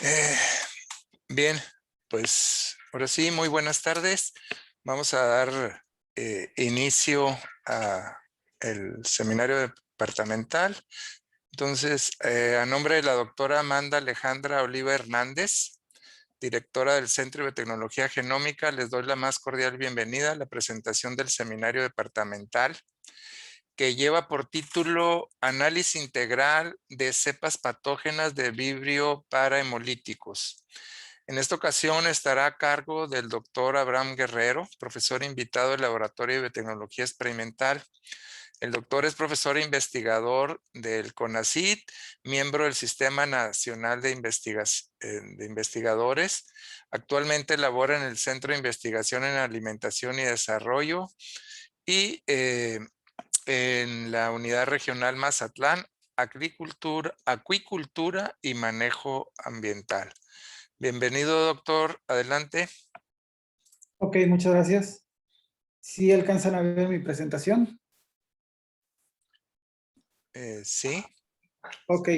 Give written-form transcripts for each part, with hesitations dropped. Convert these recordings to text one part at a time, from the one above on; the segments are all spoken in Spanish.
Eh, Bien, pues ahora sí, muy buenas tardes. Vamos a dar inicio a el seminario departamental. Entonces, a nombre de la doctora Amanda Alejandra Oliva Hernández, directora del Centro de Tecnología Genómica, les doy la más cordial bienvenida a la presentación del seminario departamental, que lleva por título Análisis integral de cepas patógenas de vibrio para hemolíticos. En esta ocasión estará a cargo del doctor Abraham Guerrero, profesor invitado del Laboratorio de Biotecnología Experimental. El doctor es profesor e investigador del CONACYT, miembro del Sistema Nacional de Investigadores. Actualmente labora en el Centro de Investigación en Alimentación y Desarrollo y en la Unidad Regional Mazatlán, Acuicultura y Manejo Ambiental. Bienvenido, doctor. Adelante. Ok, muchas gracias. ¿Sí alcanzan a ver mi presentación? Sí. Ok.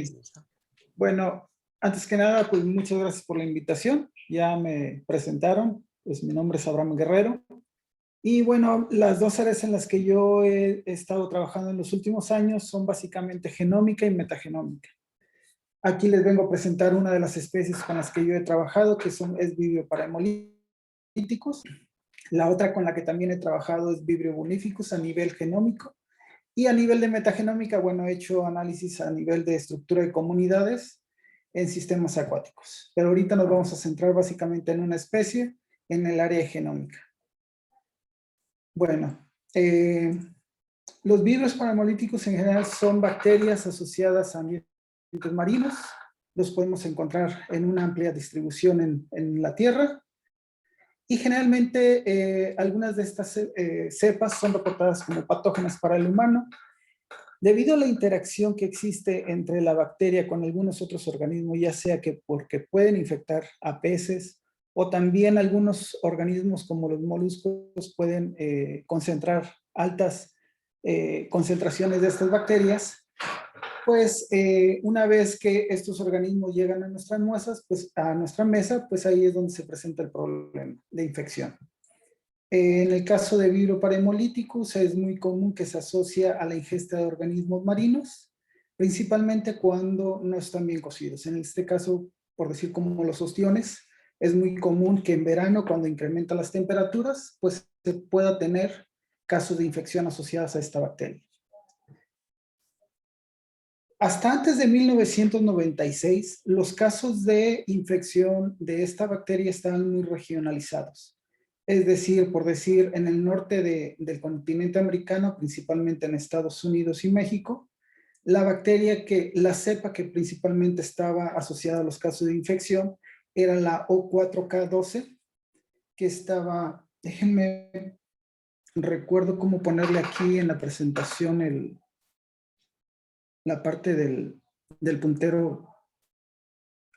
Bueno, antes que nada, pues muchas gracias por la invitación. Ya me presentaron. Pues mi nombre es Abraham Guerrero. Y bueno, las dos áreas en las que yo he estado trabajando en los últimos años son básicamente genómica y metagenómica. Aquí les vengo a presentar una de las especies con las que yo he trabajado, que es Vibrio para hemolíticos. La otra con la que también he trabajado es Vibrio bunificus a nivel genómico. Y a nivel de metagenómica, bueno, he hecho análisis a nivel de estructura de comunidades en sistemas acuáticos. Pero ahorita nos vamos a centrar básicamente en una especie en el área genómica. Bueno, los vibrios paramolíticos en general son bacterias asociadas a ambientes marinos. Los podemos encontrar en una amplia distribución en la Tierra. Y generalmente algunas de estas cepas son reportadas como patógenas para el humano, debido a la interacción que existe entre la bacteria con algunos otros organismos, ya sea que porque pueden infectar a peces, o también algunos organismos como los moluscos pueden concentrar altas concentraciones de estas bacterias. Pues una vez que estos organismos llegan a nuestras muestras, pues a nuestra mesa, pues ahí es donde se presenta el problema de infección. En el caso de Vibrio para hemolíticos es muy común que se asocia a la ingesta de organismos marinos, principalmente cuando no están bien cocidos. En este caso, por decir como los ostiones, es muy común que en verano, cuando incrementan las temperaturas, pues se pueda tener casos de infección asociados a esta bacteria. Hasta antes de 1996, los casos de infección de esta bacteria estaban muy regionalizados. Es decir, por decir, en el norte del continente americano, principalmente en Estados Unidos y México, la cepa que principalmente estaba asociada a los casos de infección era la O4K12, que estaba, déjenme, recuerdo cómo ponerle aquí en la presentación la parte del puntero.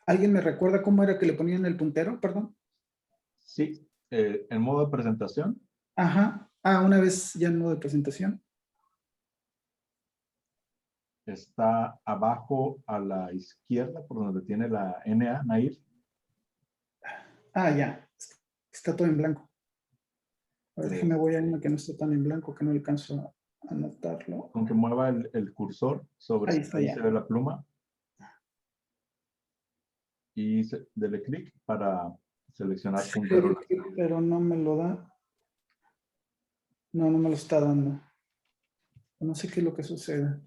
¿Alguien me recuerda cómo era que le ponían el puntero? Perdón. Sí, en modo de presentación. Ajá. Una vez ya en modo de presentación. Está abajo a la izquierda, por donde tiene la NA, Nair. Ya. Está todo en blanco. A ver, déjame voy a uno que no está tan en blanco, que no alcanzo a anotarlo. Con que mueva el cursor sobre ahí se ve la pluma. Y dele clic para seleccionar puntero. Pero no me lo da. No me lo está dando. No sé qué es lo que sucede.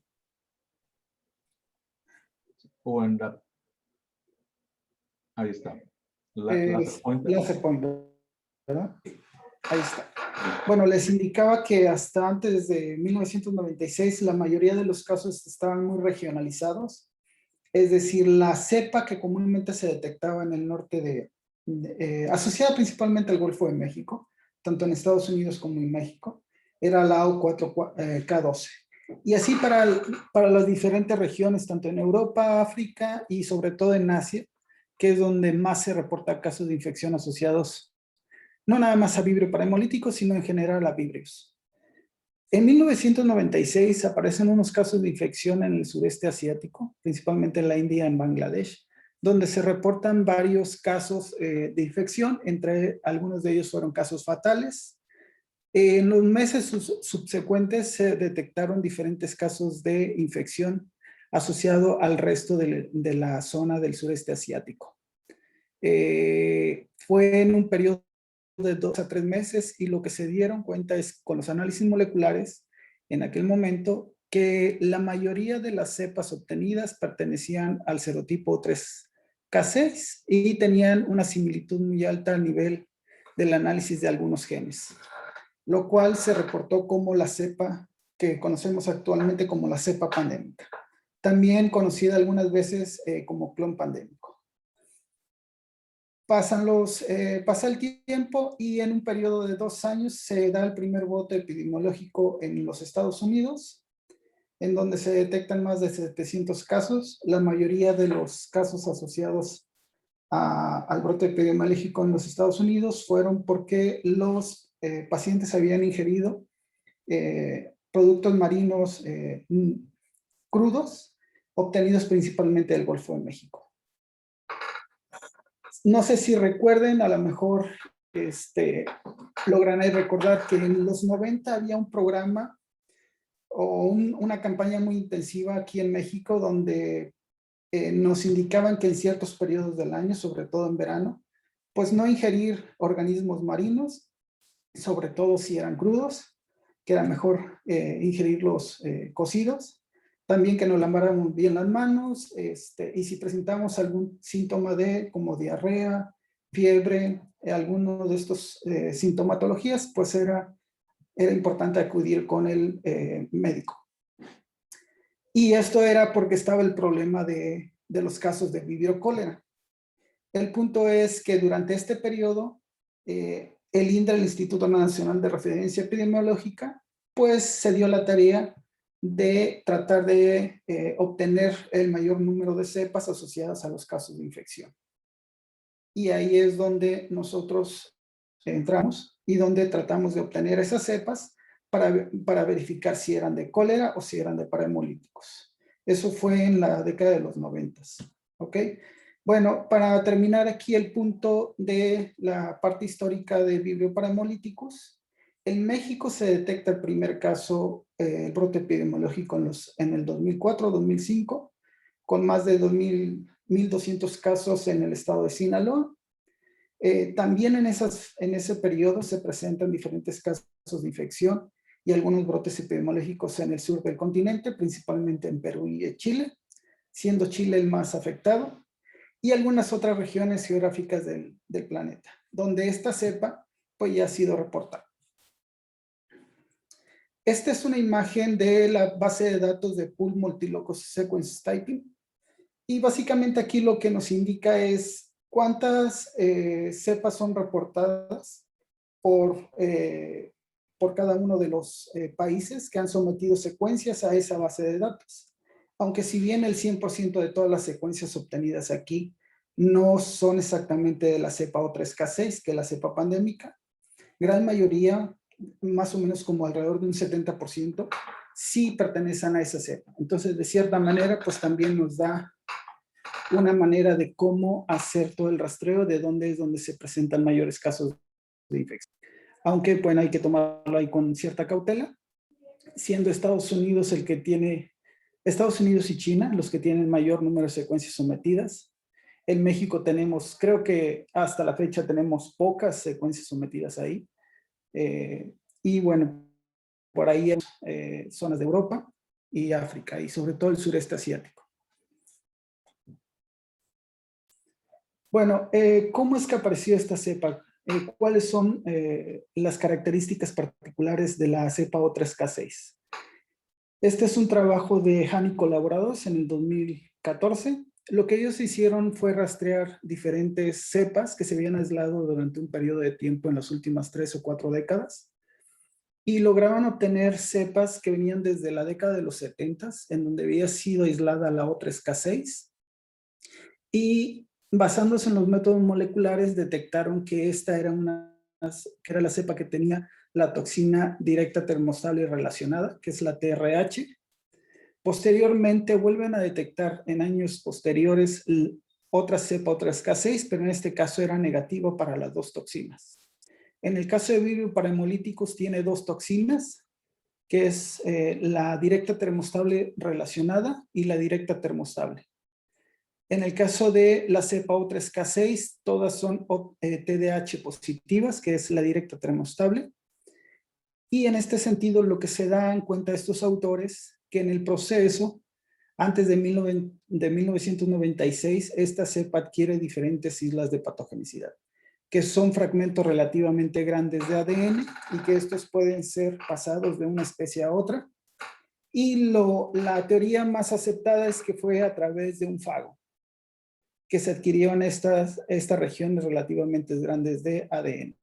O en la... Ahí está. Laser pointer. Laser pointer, ¿verdad? Ahí está. Bueno, les indicaba que hasta antes de 1996 la mayoría de los casos estaban muy regionalizados. Es decir, la cepa que comúnmente se detectaba en el norte asociada principalmente al Golfo de México, tanto en Estados Unidos como en México, era la O4K12. Y así para las diferentes regiones, tanto en Europa, África y sobre todo en Asia, que es donde más se reporta casos de infección asociados no nada más a vibrio para hemolíticos, sino en general a vibrios. En 1996 aparecen unos casos de infección en el sureste asiático, principalmente en la India y en Bangladesh, donde se reportan varios casos de infección, entre algunos de ellos fueron casos fatales. En los meses subsecuentes se detectaron diferentes casos de infección asociado al resto de la zona del sureste asiático. Fue en un periodo de 2 a 3 meses y lo que se dieron cuenta es con los análisis moleculares en aquel momento que la mayoría de las cepas obtenidas pertenecían al serotipo 3K6 y tenían una similitud muy alta a nivel del análisis de algunos genes, lo cual se reportó como la cepa que conocemos actualmente como la cepa pandémica, también conocida algunas veces como clon pandémico. Pasa el tiempo y en un periodo de 2 años se da el primer brote epidemiológico en los Estados Unidos, en donde se detectan más de 700 casos. La mayoría de los casos asociados al brote epidemiológico en los Estados Unidos fueron porque los pacientes habían ingerido productos marinos crudos, obtenidos principalmente del Golfo de México. No sé si recuerden, a lo mejor logran ahí recordar que en los 90 había un programa o una campaña muy intensiva aquí en México donde nos indicaban que en ciertos periodos del año, sobre todo en verano, pues no ingerir organismos marinos, sobre todo si eran crudos, que era mejor ingerirlos cocidos. También que nos laváramos bien las manos, y si presentamos algún síntoma como diarrea, fiebre, alguno de estos sintomatologías, pues era importante acudir con el médico. Y esto era porque estaba el problema de los casos de vibrio cólera. El punto es que durante este periodo, el INDRE, el Instituto Nacional de Referencia Epidemiológica, pues se dio la tarea de tratar de obtener el mayor número de cepas asociadas a los casos de infección. Y ahí es donde nosotros entramos y donde tratamos de obtener esas cepas para verificar si eran de cólera o si eran de parahemolíticos. Eso fue en la década de los 90. ¿Ok? Bueno, para terminar aquí el punto de la parte histórica de vibrio parahemolíticos, en México se detecta el primer caso, el brote epidemiológico en el 2004-2005, con más de 1,200 casos en el estado de Sinaloa. También en ese periodo se presentan diferentes casos de infección y algunos brotes epidemiológicos en el sur del continente, principalmente en Perú y Chile, siendo Chile el más afectado, y algunas otras regiones geográficas del planeta, donde esta cepa pues, ya ha sido reportada. Esta es una imagen de la base de datos de Pool Multilocus Sequence Typing. Y básicamente aquí lo que nos indica es cuántas cepas son reportadas por cada uno de los países que han sometido secuencias a esa base de datos. Aunque si bien el 100% de todas las secuencias obtenidas aquí no son exactamente de la cepa O3K6, que es la cepa pandémica, gran mayoría, más o menos como alrededor de un 70%, sí pertenecen a esa cepa. Entonces, de cierta manera, pues también nos da una manera de cómo hacer todo el rastreo de dónde es donde se presentan mayores casos de infección. Aunque, bueno, hay que tomarlo ahí con cierta cautela, siendo Estados Unidos el que tiene, Estados Unidos y China los que tienen mayor número de secuencias sometidas. En México tenemos, creo que hasta la fecha tenemos pocas secuencias sometidas ahí. Y bueno, por ahí hay zonas de Europa y África y sobre todo el sureste asiático. Bueno, ¿cómo es que apareció esta cepa? ¿Cuáles son las características particulares de la cepa O3K6? Este es un trabajo de Han y colaboradores en el 2014. Lo que ellos hicieron fue rastrear diferentes cepas que se habían aislado durante un periodo de tiempo en las últimas 3 o 4 décadas y lograron obtener cepas que venían desde la década de los 70, en donde había sido aislada la O3K6 y basándose en los métodos moleculares detectaron que esta era que era la cepa que tenía la toxina directa termostable relacionada, que es la TRH. Posteriormente vuelven a detectar en años posteriores otra cepa, otra K6, pero en este caso era negativa para las dos toxinas. En el caso de Vibrio para hemolíticos tiene dos toxinas, que es la directa termostable relacionada y la directa termostable. En el caso de la cepa O3K6, todas son TDAH positivas, que es la directa termostable. Y en este sentido, lo que se da en cuenta estos autores, que en el proceso, antes de 1996, esta cepa adquiere diferentes islas de patogenicidad, que son fragmentos relativamente grandes de ADN y que estos pueden ser pasados de una especie a otra. Y la teoría más aceptada es que fue a través de un fago, que se adquirió en estas regiones relativamente grandes de ADN.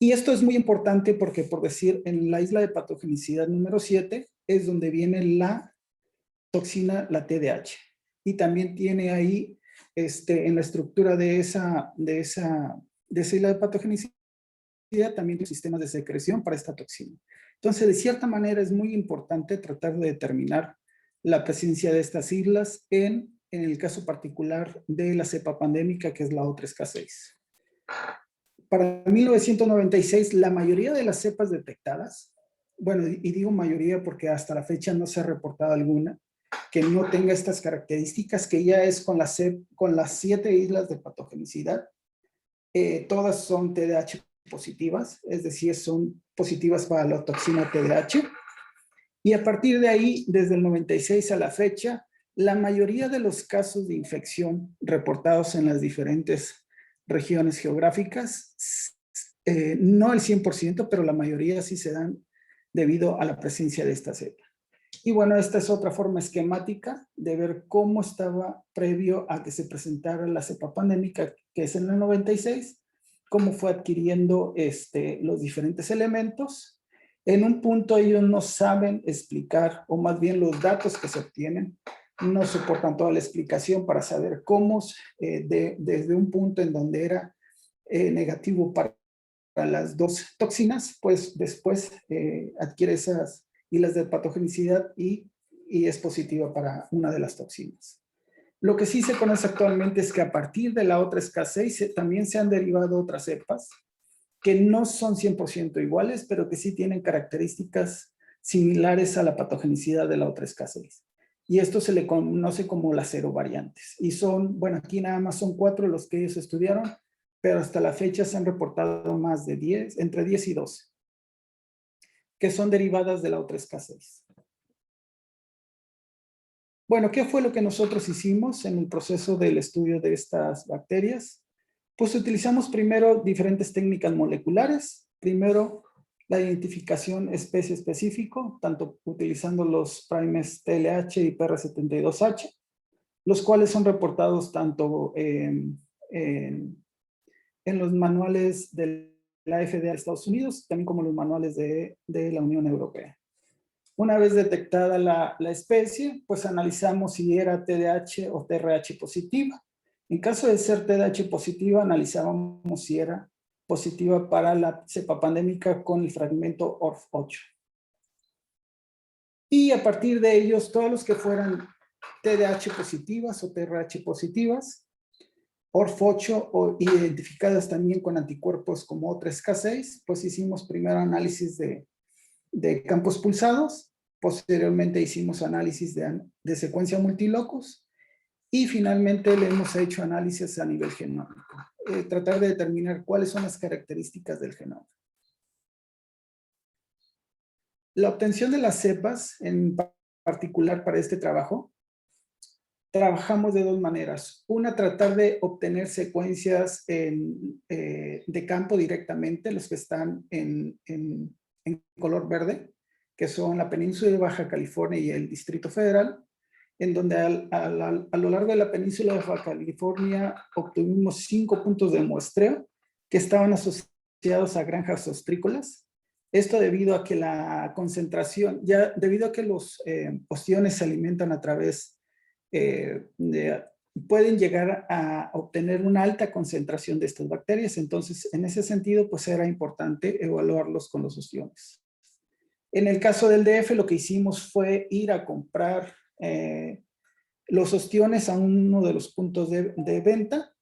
Y esto es muy importante porque, por decir, en la isla de patogenicidad número 7 es donde viene la toxina, la TDAH. Y también tiene ahí, en la estructura de esa isla de patogenicidad, también sistemas de secreción para esta toxina. Entonces, de cierta manera, es muy importante tratar de determinar la presencia de estas islas en el caso particular de la cepa pandémica, que es la O3K6. Para 1996, la mayoría de las cepas detectadas, bueno, y digo mayoría porque hasta la fecha no se ha reportado alguna, que no tenga estas características, que ya es con las 7 islas de patogenicidad, todas son TDAH positivas, es decir, son positivas para la toxina TDAH. Y a partir de ahí, desde el 96 a la fecha, la mayoría de los casos de infección reportados en las diferentes regiones geográficas, no el 100%, pero la mayoría sí se dan debido a la presencia de esta cepa. Y bueno, esta es otra forma esquemática de ver cómo estaba previo a que se presentara la cepa pandémica, que es en el 96, cómo fue adquiriendo los diferentes elementos. En un punto ellos no saben explicar, o más bien los datos que se obtienen no soportan toda la explicación para saber cómo desde un punto en donde era negativo para las dos toxinas, pues después adquiere esas islas de patogenicidad y es positiva para una de las toxinas. Lo que sí se conoce actualmente es que a partir de la O3K6 también se han derivado otras cepas que no son 100% iguales, pero que sí tienen características similares a la patogenicidad de la O3K6. Y esto se le conoce como las serovariantes. Y son, bueno, aquí nada más son 4 los que ellos estudiaron, pero hasta la fecha se han reportado más de 10, entre 10 y 12, que son derivadas de la O3K6. Bueno, ¿qué fue lo que nosotros hicimos en el proceso del estudio de estas bacterias? Pues utilizamos primero diferentes técnicas moleculares. Primero, la identificación especie específico, tanto utilizando los primes TLH y PR72H, los cuales son reportados tanto en los manuales de la FDA de Estados Unidos, también como los manuales de la Unión Europea. Una vez detectada la especie, pues analizamos si era TDAH o TRH positiva. En caso de ser TDAH positiva, analizábamos si era positiva para la cepa pandémica con el fragmento ORF8. Y a partir de ellos, todos los que fueran TDAH positivas o TRH positivas, ORF8 o identificadas también con anticuerpos como O3K6, pues hicimos primero análisis de campos pulsados, posteriormente hicimos análisis de secuencia multilocus y finalmente le hemos hecho análisis a nivel genómico, tratar de determinar cuáles son las características del genoma. La obtención de las cepas, en particular para este trabajo, trabajamos de dos maneras. Una, tratar de obtener secuencias de campo directamente, los que están en color verde, que son la península de Baja California y el Distrito Federal, en donde a lo largo de la península de Baja California obtuvimos 5 puntos de muestreo que estaban asociados a granjas ostrícolas. Esto debido a que la concentración, debido a que los ostiones se alimentan a través pueden llegar a obtener una alta concentración de estas bacterias. Entonces, en ese sentido, pues era importante evaluarlos con los ostiones. En el caso del DF, lo que hicimos fue ir a comprar los ostiones a uno de los puntos de venta,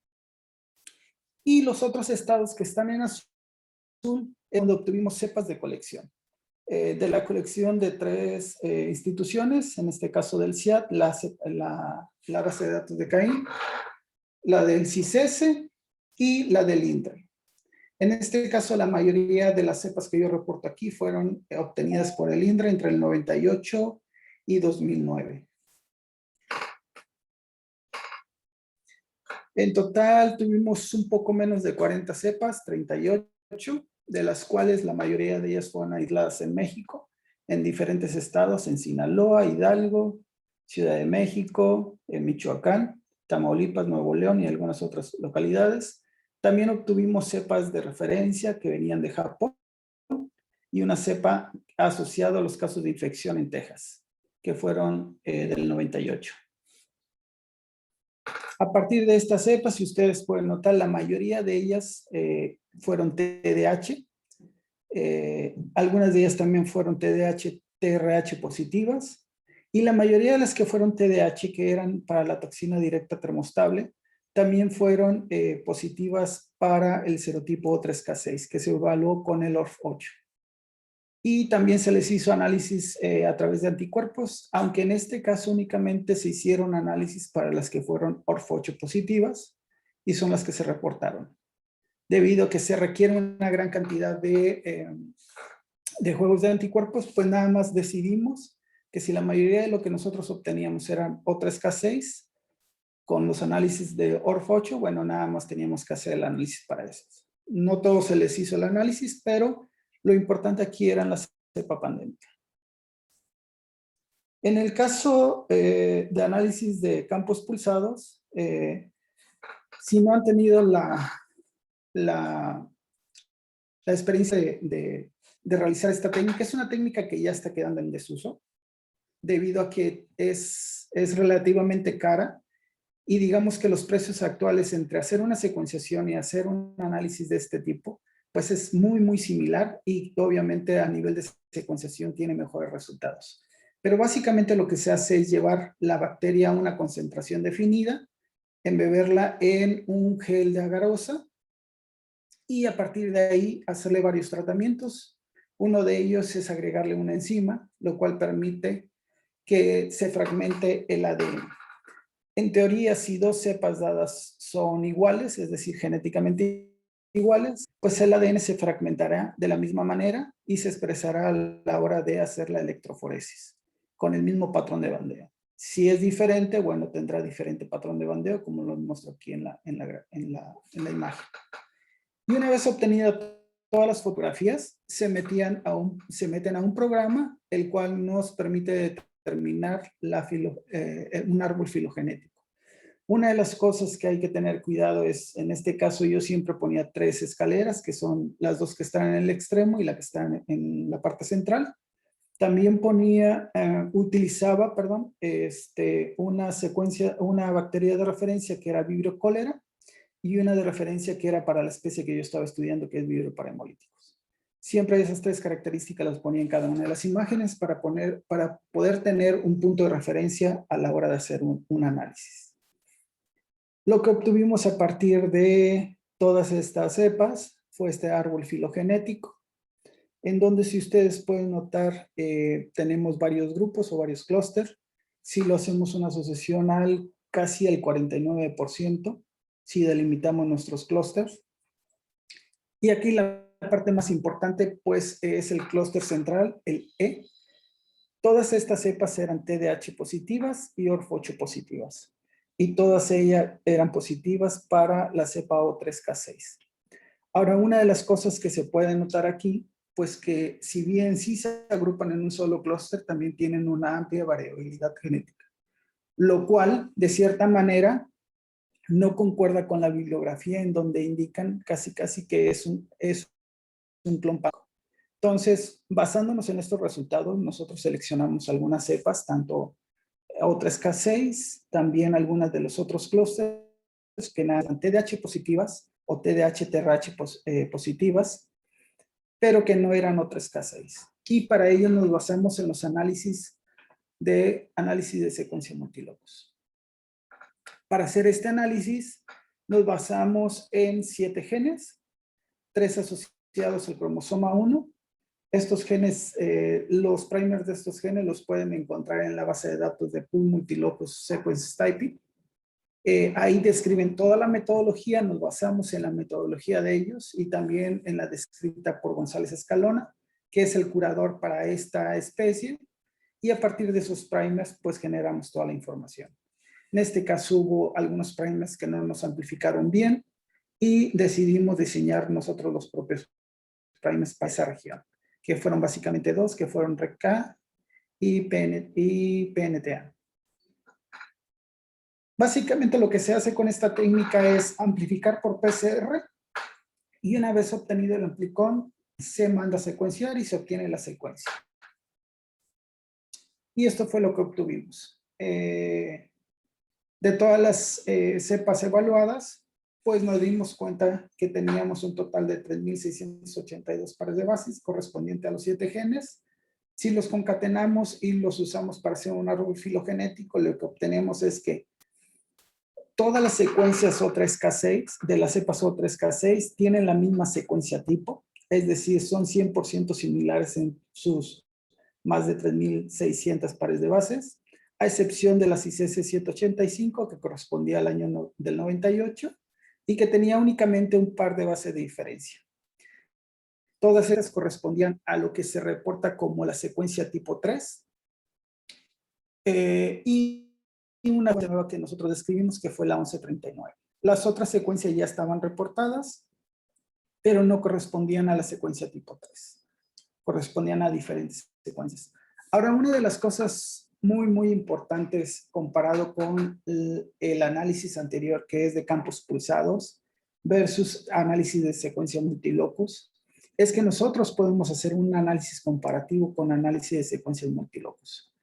y los otros estados que están en azul, donde obtuvimos cepas de colección. De la colección de 3 instituciones, en este caso del CIAT, la base de datos de CAIN, la del CISESE y la del INDRE. En este caso, la mayoría de las cepas que yo reporto aquí fueron obtenidas por el INDRE entre el 98 y 2009. En total tuvimos un poco menos de 40 cepas, 38, de las cuales la mayoría de ellas fueron aisladas en México, en diferentes estados, en Sinaloa, Hidalgo, Ciudad de México, en Michoacán, Tamaulipas, Nuevo León y algunas otras localidades. También obtuvimos cepas de referencia que venían de Japón y una cepa asociada a los casos de infección en Texas, que fueron del 98. A partir de estas cepas, si ustedes pueden notar, la mayoría de ellas fueron TDAH. Algunas de ellas también fueron TDAH, TRH positivas. Y la mayoría de las que fueron TDAH, que eran para la toxina directa termostable, también fueron positivas para el serotipo O3K6, que se evaluó con el ORF8. Y también se les hizo análisis a través de anticuerpos, aunque en este caso únicamente se hicieron análisis para las que fueron ORF8 positivas y son las que se reportaron. Debido a que se requiere una gran cantidad de juegos de anticuerpos, pues nada más decidimos que si la mayoría de lo que nosotros obteníamos eran O3K6, con los análisis de ORF8, bueno, nada más teníamos que hacer el análisis para eso. No todos se les hizo el análisis, pero lo importante aquí eran las cepa pandémica. En el caso de análisis de campos pulsados, si no han tenido la experiencia de realizar esta técnica, es una técnica que ya está quedando en desuso, debido a que es relativamente cara, y digamos que los precios actuales entre hacer una secuenciación y hacer un análisis de este tipo, pues es muy, muy similar, y obviamente a nivel de secuenciación tiene mejores resultados. Pero básicamente lo que se hace es llevar la bacteria a una concentración definida, embeberla en un gel de agarosa y a partir de ahí hacerle varios tratamientos. Uno de ellos es agregarle una enzima, lo cual permite que se fragmente el ADN. En teoría, si 2 cepas dadas son iguales, es decir, genéticamente iguales, pues el ADN se fragmentará de la misma manera y se expresará a la hora de hacer la electroforesis, con el mismo patrón de bandeo. Si es diferente, bueno, tendrá diferente patrón de bandeo, como lo muestro aquí en la imagen. Y una vez obtenidas todas las fotografías, se meten a un programa, el cual nos permite determinar un árbol filogenético. Una de las cosas que hay que tener cuidado es, en este caso yo siempre ponía 3 escaleras, que son las 2 que están en el extremo y la que están en la parte central. También utilizaba una bacteria de referencia que era Vibrio cholera, y una de referencia que era para la especie que yo estaba estudiando, que es Vibrio parahemolíticos. Siempre esas 3 características las ponía en cada una de las imágenes para poder tener un punto de referencia a la hora de hacer un análisis. Lo que obtuvimos a partir de todas estas cepas fue este árbol filogenético, en donde, si ustedes pueden notar, tenemos varios grupos o varios clústeres. Si lo hacemos una asociación casi al 49%, si delimitamos nuestros clústeres. Y aquí la parte más importante, pues, es el clúster central, el E. Todas estas cepas eran TDAH positivas y ORF8 positivas. Y todas ellas eran positivas para la cepa O3K6. Ahora, una de las cosas que se puede notar aquí, pues que si bien sí se agrupan en un solo clúster, también tienen una amplia variabilidad genética, lo cual, de cierta manera, no concuerda con la bibliografía, en donde indican casi que es un clon Paco. Entonces, basándonos en estos resultados, nosotros seleccionamos algunas cepas, tanto O3K6, también algunas de los otros clústeres que eran TDAH positivas o TDAH-TRH positivas, pero que no eran O3K6. Y para ello nos basamos en los análisis de secuencia multilocus. Para hacer este análisis, nos basamos en 7 genes, 3 asociados al cromosoma 1. Estos genes, los primers de estos genes los pueden encontrar en la base de datos de Pool Multilocus Sequence Typing. Ahí describen toda la metodología, nos basamos en la metodología de ellos y también en la descrita por González Escalona, que es el curador para esta especie, y a partir de esos primers, pues generamos toda la información. En este caso hubo algunos primers que no nos amplificaron bien y decidimos diseñar nosotros los propios primers para esa región, que fueron básicamente 2, que fueron REC-K y PNTA. Básicamente lo que se hace con esta técnica es amplificar por PCR y una vez obtenido el amplicón, se manda a secuenciar y se obtiene la secuencia. Y esto fue lo que obtuvimos. De todas las cepas evaluadas, pues nos dimos cuenta que teníamos un total de 3.682 pares de bases correspondiente a los 7 genes. Si los concatenamos y los usamos para hacer un árbol filogenético, lo que obtenemos es que todas las secuencias O3K6 de las cepas O3K6 tienen la misma secuencia tipo, es decir, son 100% similares en sus más de 3.600 pares de bases, a excepción de la CISS 785, que correspondía al año del 98 y que tenía únicamente un par de bases de diferencia. Todas ellas correspondían a lo que se reporta como la secuencia tipo 3 y una nueva que nosotros describimos que fue la 1139. Las otras secuencias ya estaban reportadas, pero no correspondían a la secuencia tipo 3. Correspondían a diferentes secuencias. Ahora, una de las cosas muy importantes comparado con el análisis anterior, que es de campos pulsados versus análisis de secuencia multilocus, es que nosotros podemos hacer un análisis comparativo con análisis de secuencias multilocus.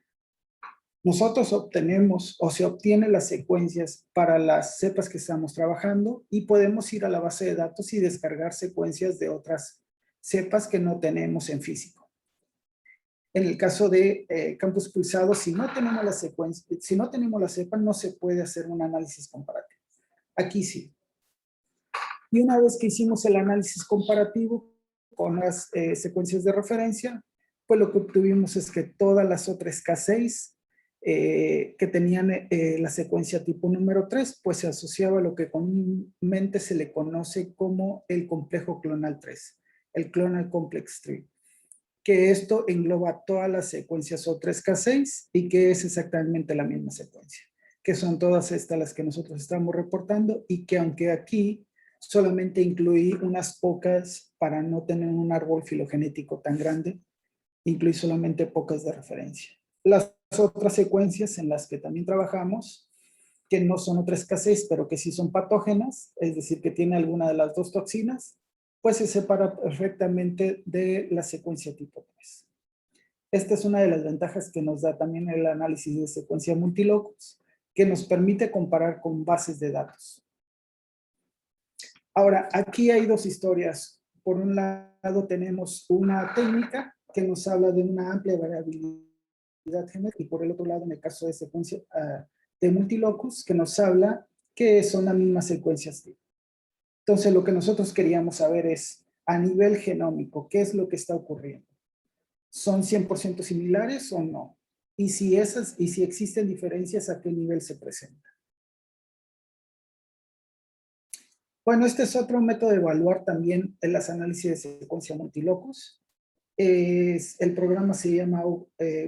Nosotros obtenemos o se obtienen las secuencias para las cepas que estamos trabajando y podemos ir a la base de datos y descargar secuencias de otras cepas que no tenemos en físico. En el caso de campos pulsados, si no tenemos la secuencia, si no tenemos la cepa, no se puede hacer un análisis comparativo. Aquí sí. Y una vez que hicimos el análisis comparativo con las secuencias de referencia, pues lo que obtuvimos es que todas las otras K6 que tenían la secuencia tipo número 3, pues se asociaba a lo que comúnmente se le conoce como el complejo clonal 3, el Clonal Complex 3, que esto engloba todas las secuencias O3K6 y que es exactamente la misma secuencia, que son todas estas las que nosotros estamos reportando y que aunque aquí solamente incluí unas pocas para no tener un árbol filogenético tan grande, incluí solamente pocas de referencia. Las otras secuencias en las que también trabajamos, que no son O3K6, pero que sí son patógenas, es decir, que tiene alguna de las dos toxinas, pues se separa perfectamente de la secuencia tipo 3. Esta es una de las ventajas que nos da también el análisis de secuencia multilocus, que nos permite comparar con bases de datos. Ahora, aquí hay dos historias. Por un lado tenemos una técnica que nos habla de una amplia variabilidad genética y por el otro lado, en el caso de secuencia de multilocus, que nos habla que son las mismas secuencias tipo. Entonces, lo que nosotros queríamos saber es, a nivel genómico, ¿qué es lo que está ocurriendo? ¿Son 100% similares o no? Y si existen diferencias, ¿a qué nivel se presentan? Bueno, este es otro método de evaluar también en las análisis de secuencia multilocus. El programa se llama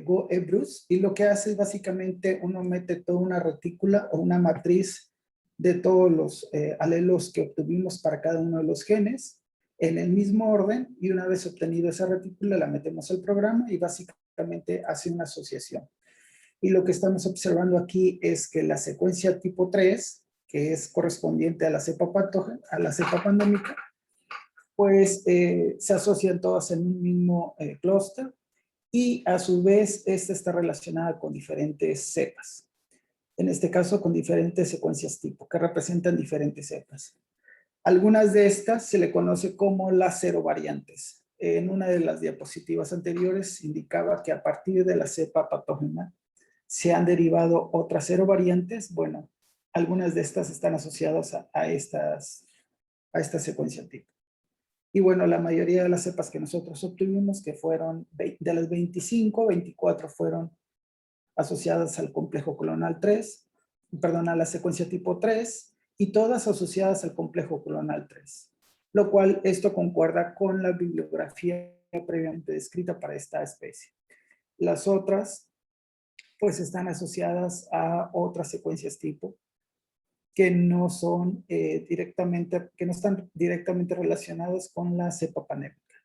GoEBRUS y lo que hace es básicamente uno mete toda una retícula o una matriz de todos los alelos que obtuvimos para cada uno de los genes en el mismo orden y una vez obtenido esa retícula la metemos al programa y básicamente hace una asociación. Y lo que estamos observando aquí es que la secuencia tipo 3, que es correspondiente a la cepa patógena, a la cepa pandémica, pues se asocian todas en un mismo clúster y a su vez esta está relacionada con diferentes cepas. En este caso con diferentes secuencias tipo que representan diferentes cepas. Algunas de estas se le conoce como las serovariantes. En una de las diapositivas anteriores indicaba que a partir de la cepa patógena se han derivado otras serovariantes. Bueno, algunas de estas están asociadas a esta secuencia tipo. Y bueno, la mayoría de las cepas que nosotros obtuvimos, que fueron de las 25, 24 fueron asociadas al complejo clonal 3, perdón, a la secuencia tipo 3, y todas asociadas al complejo clonal 3, lo cual esto concuerda con la bibliografía previamente descrita para esta especie. Las otras, pues están asociadas a otras secuencias tipo que no son que no están directamente relacionadas con la cepa pandémica.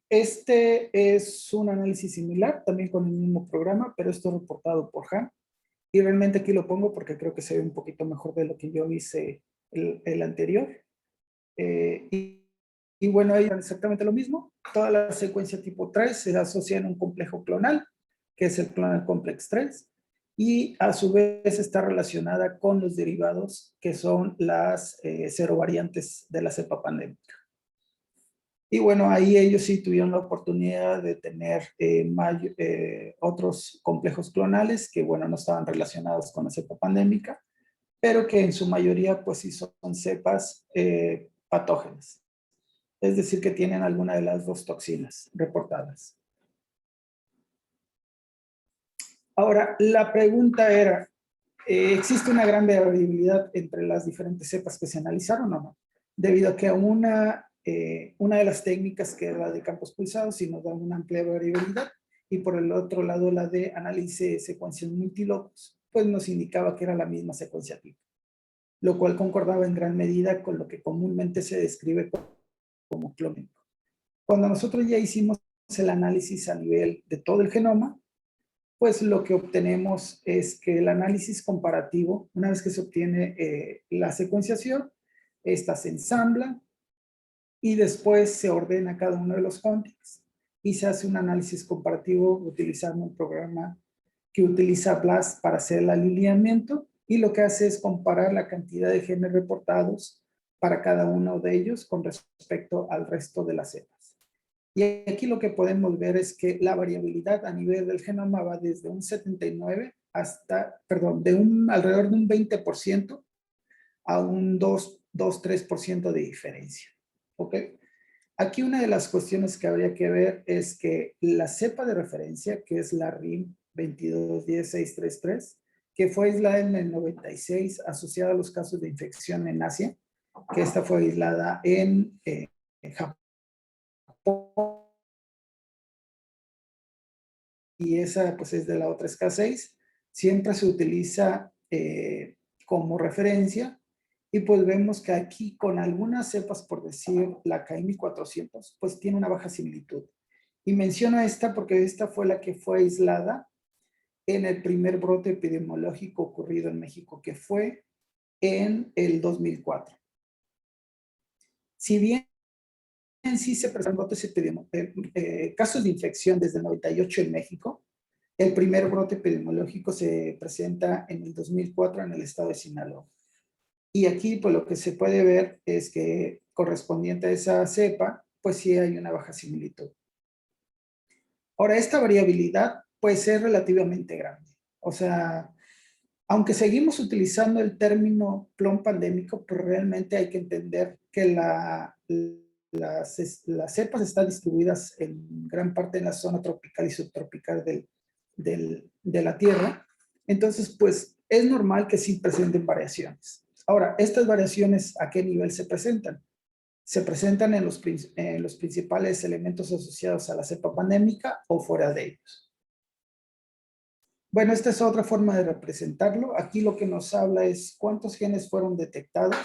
Este es un análisis similar, también con el mismo programa, pero esto es reportado por Han. Y realmente aquí lo pongo porque creo que se ve un poquito mejor de lo que yo hice el anterior. Y bueno, ahí es exactamente lo mismo. Toda la secuencia tipo 3 se asocia en un complejo clonal, que es el clonal complex 3, y a su vez está relacionada con los derivados, que son las serovariantes de la cepa pandémica. Y bueno, ahí ellos sí tuvieron la oportunidad de tener otros complejos clonales que, bueno, no estaban relacionados con la cepa pandémica, pero que en su mayoría, pues sí son cepas patógenas. Es decir, que tienen alguna de las dos toxinas reportadas. Ahora, la pregunta era, ¿existe una gran variabilidad entre las diferentes cepas que se analizaron o no? Debido a que una de las técnicas, que es la de campos pulsados, sí nos da una amplia variabilidad, y por el otro lado, la de análisis de secuencias multilocos, pues nos indicaba que era la misma secuencia tipo, lo cual concordaba en gran medida con lo que comúnmente se describe como clónico. Cuando nosotros ya hicimos el análisis a nivel de todo el genoma, pues lo que obtenemos es que el análisis comparativo, una vez que se obtiene la secuenciación, esta se ensambla y después se ordena cada uno de los contextos y se hace un análisis comparativo utilizando un programa que utiliza BLAST para hacer el alineamiento, y lo que hace es comparar la cantidad de genes reportados para cada uno de ellos con respecto al resto de las cepas. Y aquí lo que podemos ver es que la variabilidad a nivel del genoma va desde un 79 hasta, perdón, alrededor de un 20% a un 2-3% de diferencia. ¿Ok? Aquí una de las cuestiones que habría que ver es que la cepa de referencia, que es la RIM 221633, que fue aislada en el 96 asociada a los casos de infección en Asia, que esta fue aislada en Japón, y esa pues es de la otra escasez, siempre se utiliza como referencia, y pues vemos que aquí con algunas cepas, por decir la KM 400, pues tiene una baja similitud. Y menciono esta porque esta fue la que fue aislada en el primer brote epidemiológico ocurrido en México, que fue en el 2004. Si bien sí se presentan brotes casos de infección desde el 98 en México, el primer brote epidemiológico se presenta en el 2004 en el estado de Sinaloa. Y aquí, pues lo que se puede ver es que correspondiente a esa cepa, pues sí hay una baja similitud. Ahora, esta variabilidad puede ser relativamente grande. O sea, aunque seguimos utilizando el término clon pandémico, pues realmente hay que entender que las cepas están distribuidas en gran parte en la zona tropical y subtropical de la Tierra. Entonces, pues es normal que sí presenten variaciones. Ahora, estas variaciones, ¿a qué nivel se presentan? Se presentan en los principales elementos asociados a la cepa pandémica o fuera de ellos. Bueno, esta es otra forma de representarlo. Aquí lo que nos habla es cuántos genes fueron detectados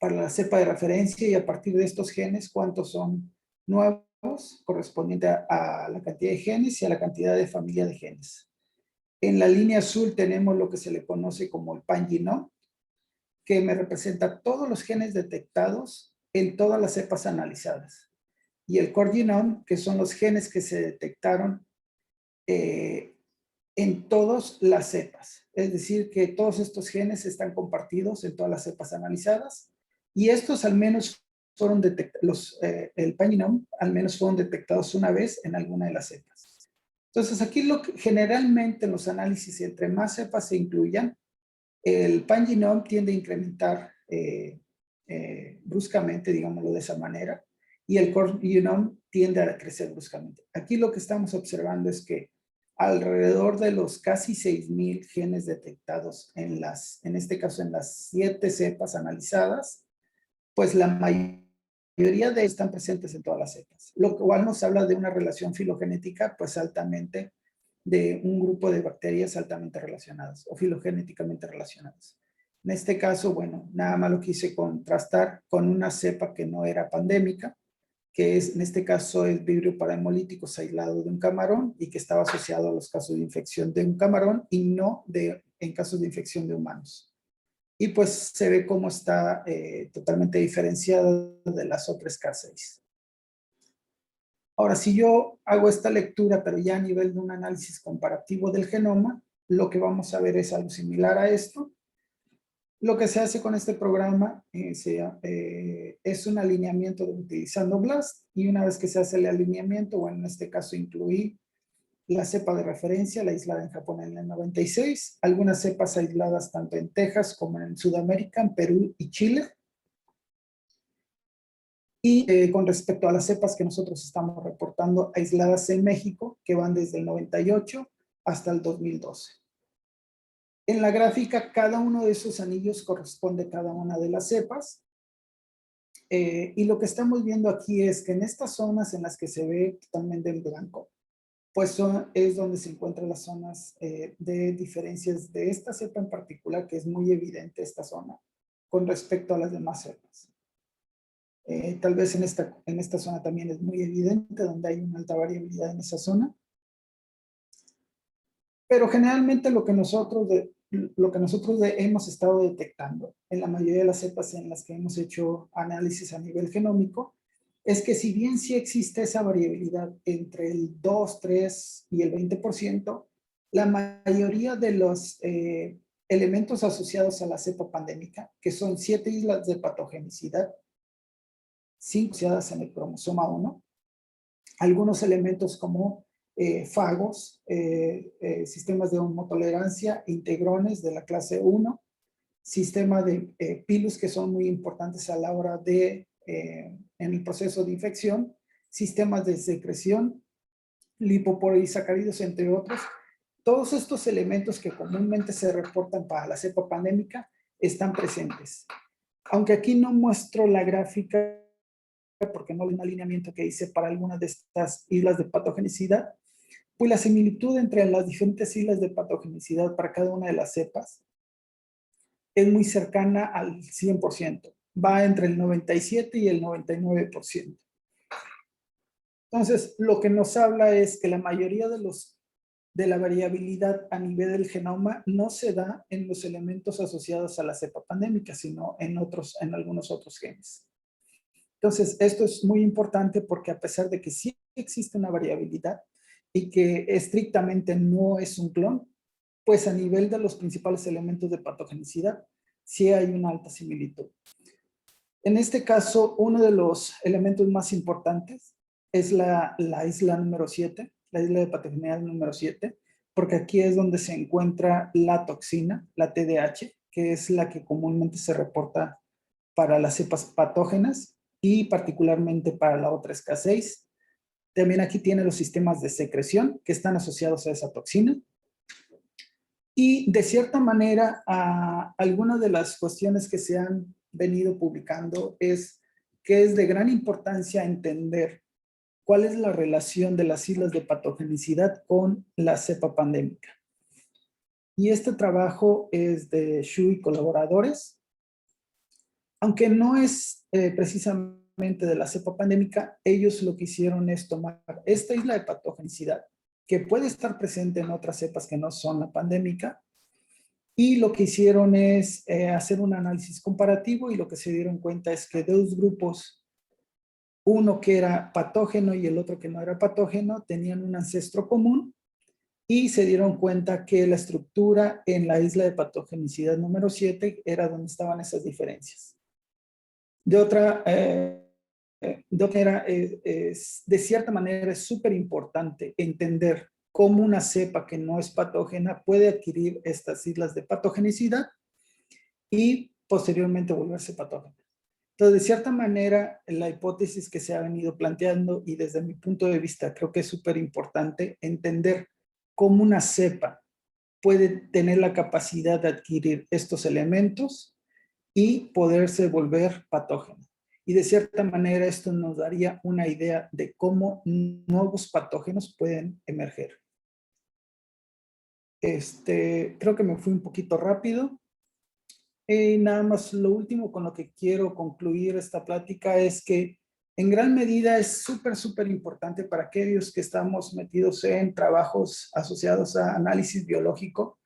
para la cepa de referencia, y a partir de estos genes, cuántos son nuevos, correspondiente a la cantidad de genes y a la cantidad de familia de genes. En la línea azul tenemos lo que se le conoce como el pangenome, que me representa todos los genes detectados en todas las cepas analizadas. Y el core genome, que son los genes que se detectaron en todas las cepas. Es decir, que todos estos genes están compartidos en todas las cepas analizadas, y estos al menos fueron detectados, el pangenome al menos fueron detectados una vez en alguna de las cepas. Entonces, aquí generalmente en los análisis, entre más cepas se incluyan, el pangenome tiende a incrementar bruscamente, digámoslo de esa manera, y el core genome tiende a crecer bruscamente. Aquí lo que estamos observando es que alrededor de los casi 6,000 genes detectados en este caso en las 7 cepas analizadas, pues la mayoría de ellos están presentes en todas las cepas, lo cual nos habla de una relación filogenética pues altamente, de un grupo de bacterias altamente relacionadas o filogenéticamente relacionadas. En este caso, bueno, nada más lo quise contrastar con una cepa que no era pandémica, que es, en este caso, es Vibrio parahemolyticus aislado de un camarón y que estaba asociado a los casos de infección de un camarón y no en casos de infección de humanos. Y pues se ve cómo está totalmente diferenciado de las otras K6. Ahora, si yo hago esta lectura, pero ya a nivel de un análisis comparativo del genoma, lo que vamos a ver es algo similar a esto. Lo que se hace con este programa es un alineamiento utilizando BLAST, y una vez que se hace el alineamiento, bueno, en este caso incluí la cepa de referencia, la aislada en Japón en el 96, algunas cepas aisladas tanto en Texas como en Sudamérica, en Perú y Chile. Y con respecto a las cepas que nosotros estamos reportando aisladas en México, que van desde el 98 hasta el 2012. En la gráfica, cada uno de esos anillos corresponde a cada una de las cepas. Y lo que estamos viendo aquí es que en estas zonas en las que se ve totalmente en blanco, pues es donde se encuentran las zonas de diferencias de esta cepa en particular, que es muy evidente esta zona con respecto a las demás cepas. Tal vez en esta zona también es muy evidente, donde hay una alta variabilidad en esa zona. Pero generalmente lo que nosotros hemos estado detectando en la mayoría de las cepas en las que hemos hecho análisis a nivel genómico, es que si bien sí existe esa variabilidad entre el 2, 3 y el 20%, la mayoría de los elementos asociados a la cepa pandémica, que son 7 islas de patogenicidad, 5 asociadas en el cromosoma 1, algunos elementos como fagos, sistemas de homotolerancia, integrones de la clase 1, sistema de pilus que son muy importantes a la hora de, en el proceso de infección, sistemas de secreción, lipopolisacáridos, entre otros. Todos estos elementos que comúnmente se reportan para la cepa pandémica están presentes. Aunque aquí no muestro la gráfica porque no hay un alineamiento que dice para algunas de estas islas de patogenicidad, pues la similitud entre las diferentes islas de patogenicidad para cada una de las cepas es muy cercana al 100%. Va entre el 97 y el 99%. Entonces, lo que nos habla es que la mayoría de la variabilidad a nivel del genoma no se da en los elementos asociados a la cepa pandémica, sino en algunos otros genes. Entonces, esto es muy importante porque a pesar de que sí existe una variabilidad y que estrictamente no es un clon, pues a nivel de los principales elementos de patogenicidad, sí hay una alta similitud. En este caso, uno de los elementos más importantes es la isla número 7, la isla de patogenicidad número 7, porque aquí es donde se encuentra la toxina, la TDAH, que es la que comúnmente se reporta para las cepas patógenas y particularmente para la otra K6. También aquí tiene los sistemas de secreción que están asociados a esa toxina. Y de cierta manera, algunas de las cuestiones que se han venido publicando es que es de gran importancia entender cuál es la relación de las islas de patogenicidad con la cepa pandémica. Y este trabajo es de Xu y colaboradores. Aunque no es precisamente de la cepa pandémica, ellos lo que hicieron es tomar esta isla de patogenicidad, que puede estar presente en otras cepas que no son la pandémica, y lo que hicieron es hacer un análisis comparativo, y lo que se dieron cuenta es que dos grupos, uno que era patógeno y el otro que no era patógeno, tenían un ancestro común, y se dieron cuenta que la estructura en la isla de patogenicidad número 7 era donde estaban esas diferencias. De cierta manera es súper importante entender cómo una cepa que no es patógena puede adquirir estas islas de patogenicidad y posteriormente volverse patógena. Entonces, de cierta manera, la hipótesis que se ha venido planteando, y desde mi punto de vista creo que es súper importante entender cómo una cepa puede tener la capacidad de adquirir estos elementos y poderse volver patógeno. Y de cierta manera esto nos daría una idea de cómo nuevos patógenos pueden emerger. Creo que me fui un poquito rápido. Nada más lo último con lo que quiero concluir esta plática es que en gran medida es súper importante para aquellos que estamos metidos en trabajos asociados a análisis biológico,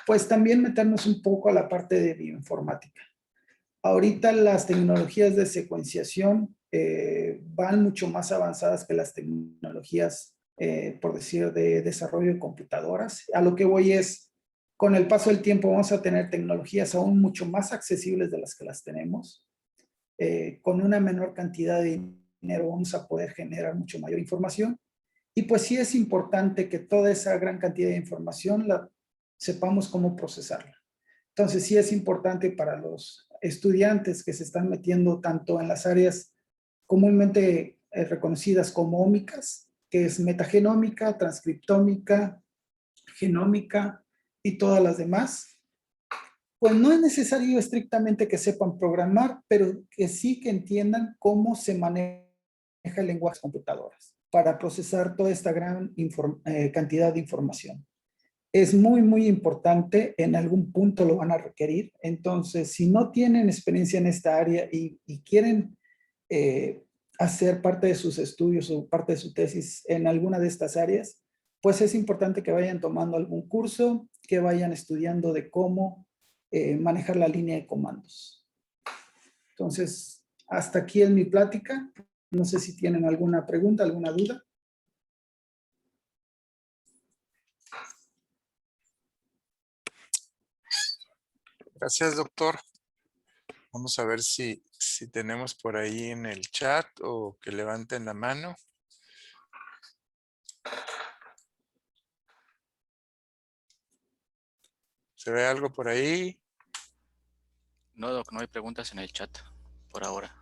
pues también meternos un poco a la parte de bioinformática. Ahorita las tecnologías de secuenciación van mucho más avanzadas que las tecnologías, por decir, de desarrollo de computadoras. A lo que voy es, con el paso del tiempo vamos a tener tecnologías aún mucho más accesibles de las que las tenemos. Con una menor cantidad de dinero vamos a poder generar mucho mayor información. Y pues sí es importante que toda esa gran cantidad de información la sepamos cómo procesarla. Entonces sí es importante para los estudiantes que se están metiendo tanto en las áreas comúnmente reconocidas como ómicas, que es metagenómica, transcriptómica, genómica y todas las demás, pues no es necesario estrictamente que sepan programar, pero que sí que entiendan cómo se maneja el lenguaje de computadoras para procesar toda esta gran cantidad de información. Es muy importante, en algún punto lo van a requerir. Entonces, si no tienen experiencia en esta área y quieren hacer parte de sus estudios o parte de su tesis en alguna de estas áreas, pues es importante que vayan tomando algún curso, que vayan estudiando de cómo manejar la línea de comandos. Entonces, hasta aquí es mi plática. No sé si tienen alguna pregunta, alguna duda. Gracias, doctor. Vamos a ver si tenemos por ahí en el chat o que levanten la mano. ¿Se ve algo por ahí? No, Doc, no hay preguntas en el chat por ahora.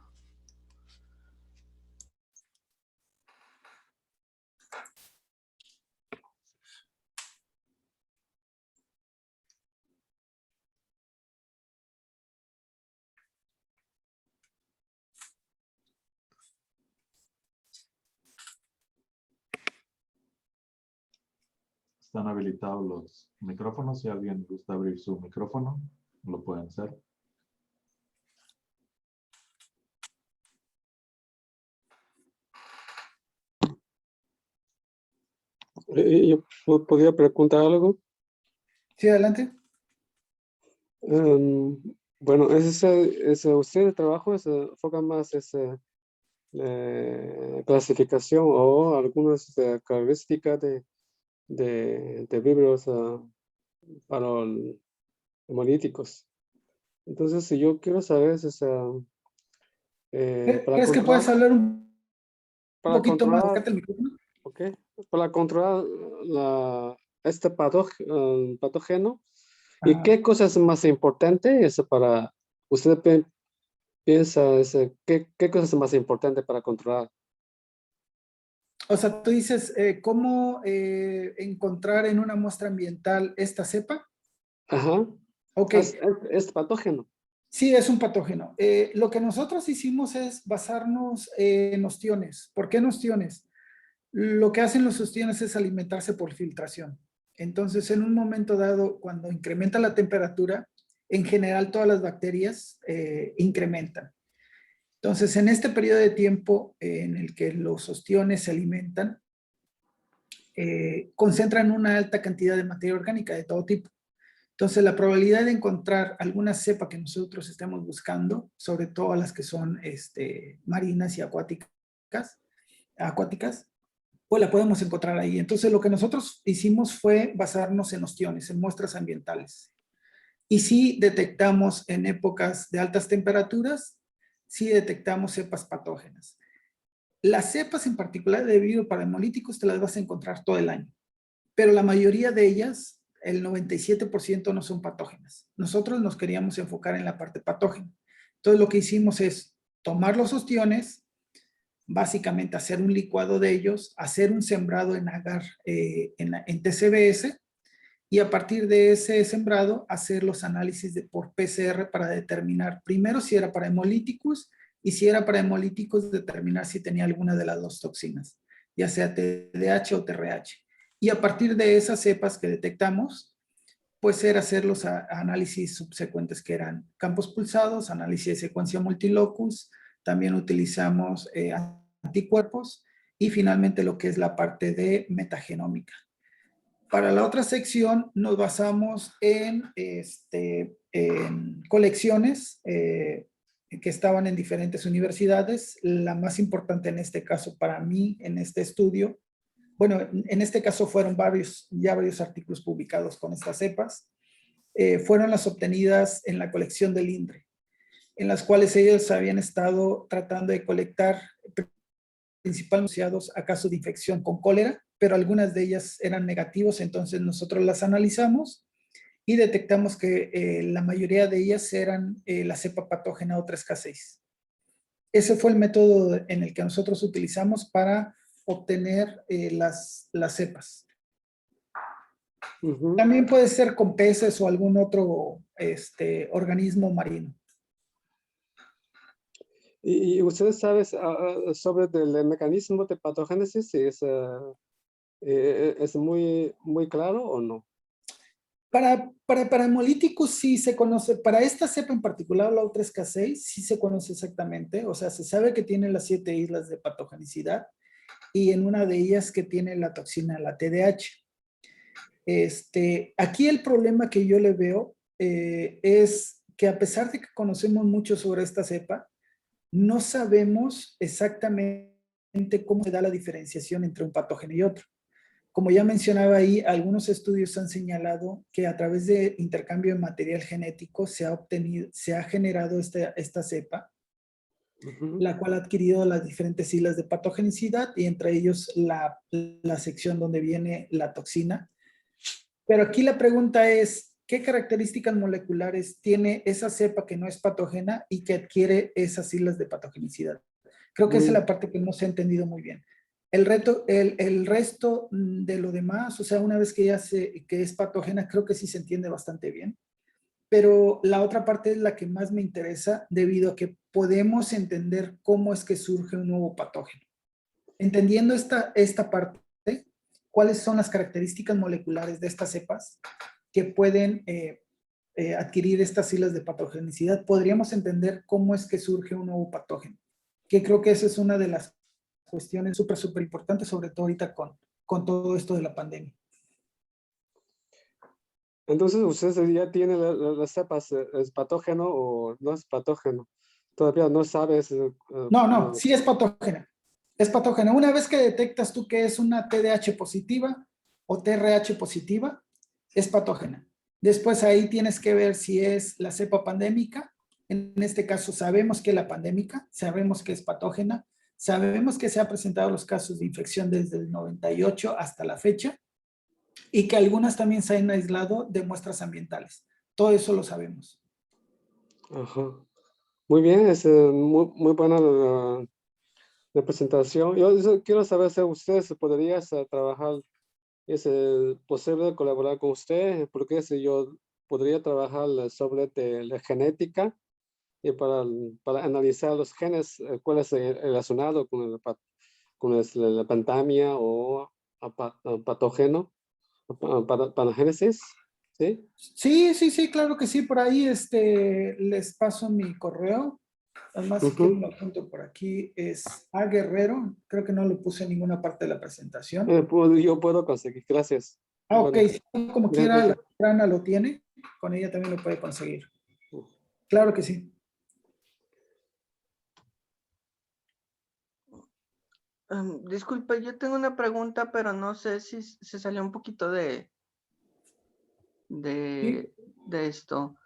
Están habilitados los micrófonos. Si alguien gusta abrir su micrófono, lo pueden hacer. Yo podría preguntar algo. Sí, adelante. Bueno, usted el trabajo se enfoca más clasificación o algunas características de vibros paramolíticos. Entonces, si yo quiero saber para ¿Crees que puedes hablar un poquito más? controlar, Acércate el micrófono. okay, para controlar este patógeno, ¿y qué cosa es más importante para usted piensa, qué cosa es más importante para controlar? O sea, tú dices, ¿cómo encontrar en una muestra ambiental esta cepa? Ajá. Ok. Es patógeno. Sí, es un patógeno. Lo que nosotros hicimos es basarnos en ostiones. ¿Por qué en ostiones? Lo que hacen los ostiones es alimentarse por filtración. Entonces, en un momento dado, cuando incrementa la temperatura, en general todas las bacterias incrementan. Entonces, en este periodo de tiempo en el que los ostiones se alimentan, concentran una alta cantidad de materia orgánica de todo tipo. Entonces, la probabilidad de encontrar alguna cepa que nosotros estemos buscando, sobre todo las que son marinas y acuáticas, pues la podemos encontrar ahí. Entonces, lo que nosotros hicimos fue basarnos en ostiones, en muestras ambientales. Y sí detectamos en épocas de altas temperaturas, sí detectamos cepas patógenas. Las cepas en particular de bioparahemolíticos te las vas a encontrar todo el año. pero la mayoría de ellas, el 97% no son patógenas. Nosotros nos queríamos enfocar en la parte patógena. Entonces lo que hicimos es tomar los ostiones, básicamente hacer un licuado de ellos, hacer un sembrado en agar en TCBS, y a partir de ese sembrado hacer los análisis por PCR para determinar primero si era para hemolíticos, y si era para hemolíticos determinar si tenía alguna de las dos toxinas, ya sea TDAH o TRH. Y a partir de esas cepas que detectamos, pues era hacer los análisis subsecuentes, que eran campos pulsados, análisis de secuencia multilocus, también utilizamos anticuerpos, y finalmente lo que es la parte de metagenómica. Para la otra sección nos basamos en colecciones que estaban en diferentes universidades. La más importante en este caso para mí, en este estudio, bueno, en este caso fueron varios artículos publicados con estas cepas, fueron las obtenidas en la colección del INDRE, en las cuales ellos habían estado tratando de colectar principalmente asociados a casos de infección con cólera, pero algunas de ellas eran negativos, entonces nosotros las analizamos y detectamos que la mayoría de ellas eran la cepa patógena O3K6. Ese fue el método en el que nosotros utilizamos para obtener las cepas. También puede ser con peces o algún otro organismo marino. ¿Y ustedes saben sobre el mecanismo de patogénesis? ¿Es muy claro o no? Para hemolíticos sí se conoce, para esta cepa en particular, la O3K6, sí se conoce exactamente, o sea, se sabe que tiene las 7 islas de patogenicidad, y en una de ellas que tiene la toxina, la TDAH. Aquí el problema que yo le veo es que a pesar de que conocemos mucho sobre esta cepa, no sabemos exactamente cómo se da la diferenciación entre un patógeno y otro. Como ya mencionaba ahí, algunos estudios han señalado que a través de intercambio de material genético se ha generado esta cepa, la cual ha adquirido las diferentes islas de patogenicidad, y entre ellos la sección donde viene la toxina. Pero aquí la pregunta es, ¿qué características moleculares tiene esa cepa que no es patógena y que adquiere esas islas de patogenicidad? Creo que esa es la parte que no se ha entendido muy bien. El resto de lo demás, o sea, una vez que ya que es patógena, creo que sí se entiende bastante bien. Pero la otra parte es la que más me interesa, debido a que podemos entender cómo es que surge un nuevo patógeno. Entendiendo esta parte, ¿cuáles son las características moleculares de estas cepas que pueden adquirir estas islas de patogenicidad? Podríamos entender cómo es que surge un nuevo patógeno, que creo que esa es una de las cuestiones súper importantes, sobre todo ahorita con todo esto de la pandemia. Entonces, ¿ustedes ya tienen las cepas, es patógeno o no es patógeno? Todavía no sabes. No, sí es patógena. Es patógena. Una vez que detectas tú que es una TDAH positiva o TRH positiva, es patógena. Después ahí tienes que ver si es la cepa pandémica. En este caso sabemos que es la pandémica, sabemos que es patógena, sabemos que se han presentado los casos de infección desde el 98 hasta la fecha, y que algunas también se han aislado de muestras ambientales. Todo eso lo sabemos. Ajá. Muy bien, es muy buena la presentación. Yo quiero saber si ustedes podrían trabajar, es posible colaborar con usted, porque si yo podría trabajar sobre la genética y para analizar los genes, cuál es relacionado con la pandemia o patógeno, patogénesis, ¿sí? Sí, claro que sí. Por ahí les paso mi correo. Además, si quieren lo apunto por aquí, es A Guerrero. Creo que no lo puse en ninguna parte de la presentación. Yo puedo conseguir, gracias. Ok, Bueno, si como quiera, la Ana lo tiene, con ella también lo puede conseguir. Claro que sí. Disculpa, yo tengo una pregunta, pero no sé si se salió un poquito de esto.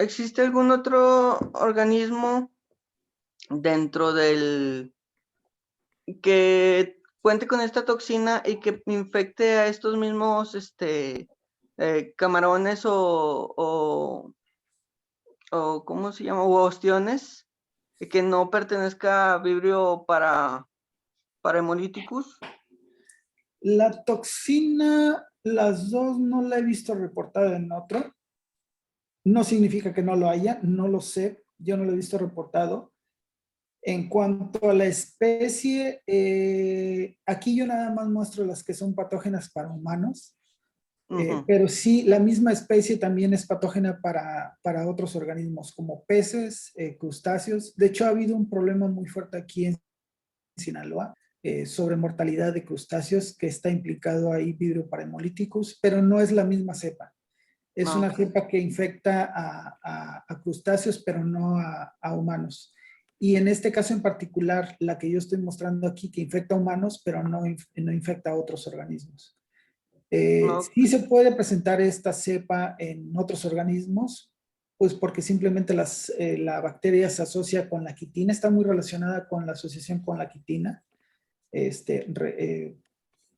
¿Existe algún otro organismo dentro del que cuente con esta toxina y que infecte a estos mismos camarones o ¿cómo se llama? O ostiones, y que no pertenezca a Vibrio para Hemolyticus. La toxina, las dos no la he visto reportada en otro. No significa que no lo haya, no lo sé, yo no lo he visto reportado. En cuanto a la especie, aquí yo nada más muestro las que son patógenas para humanos, pero sí, la misma especie también es patógena para otros organismos, como peces, crustáceos. De hecho, ha habido un problema muy fuerte aquí en Sinaloa sobre mortalidad de crustáceos, que está implicado ahí Vibrio parahemolyticus, pero no es la misma cepa. Es una cepa que infecta a crustáceos, pero no a humanos. Y en este caso en particular, la que yo estoy mostrando aquí, que infecta a humanos, pero no infecta a otros organismos. Sí se puede presentar esta cepa en otros organismos, pues porque simplemente la bacteria se asocia con la quitina, está muy relacionada con la asociación con la quitina,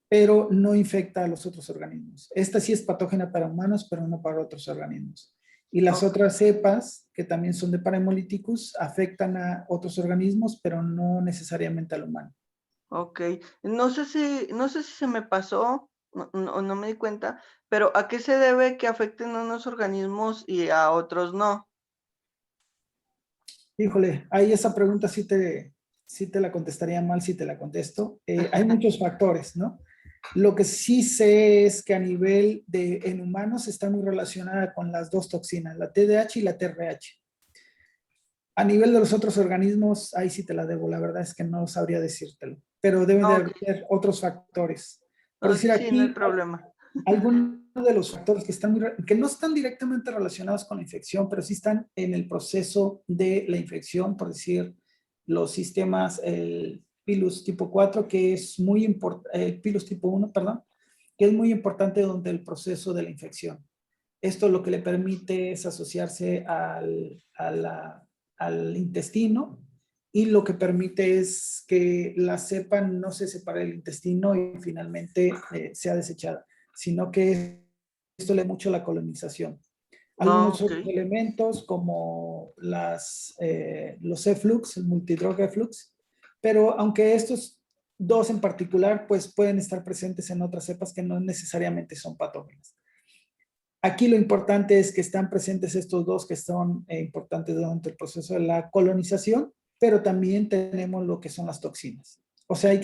pero no infecta a los otros organismos. Esta sí es patógena para humanos, pero no para otros organismos. Y las otras cepas, que también son de Parahemolyticus, afectan a otros organismos, pero no necesariamente al humano. Ok, no sé si se me pasó, no me di cuenta, pero ¿a qué se debe que afecten a unos organismos y a otros no? Híjole, ahí esa pregunta sí te la contestaría mal si te la contesto. Hay muchos factores, ¿no? Lo que sí sé es que a nivel en humanos está muy relacionada con las dos toxinas, la TDH y la TRH. A nivel de los otros organismos, ahí sí te la debo, la verdad es que no sabría decírtelo, pero deben de haber otros factores. Por decir Sí, no hay aquí, problema. algunos de los factores que no están directamente relacionados con la infección, pero sí están en el proceso de la infección, por decir, los sistemas, el Pilus tipo 4, que es muy importante, el Pilus tipo 1, perdón, que es muy importante durante el proceso de la infección. Esto lo que le permite es asociarse al intestino, y lo que permite es que la cepa no se separe del intestino y finalmente sea desechada, sino que esto le mucho la colonización. Algunos otros elementos como los efflux, el multidrug efflux, pero aunque estos dos en particular pues pueden estar presentes en otras cepas que no necesariamente son patógenas. Aquí lo importante es que están presentes estos dos que son importantes durante el proceso de la colonización, pero también tenemos lo que son las toxinas. O sea, hay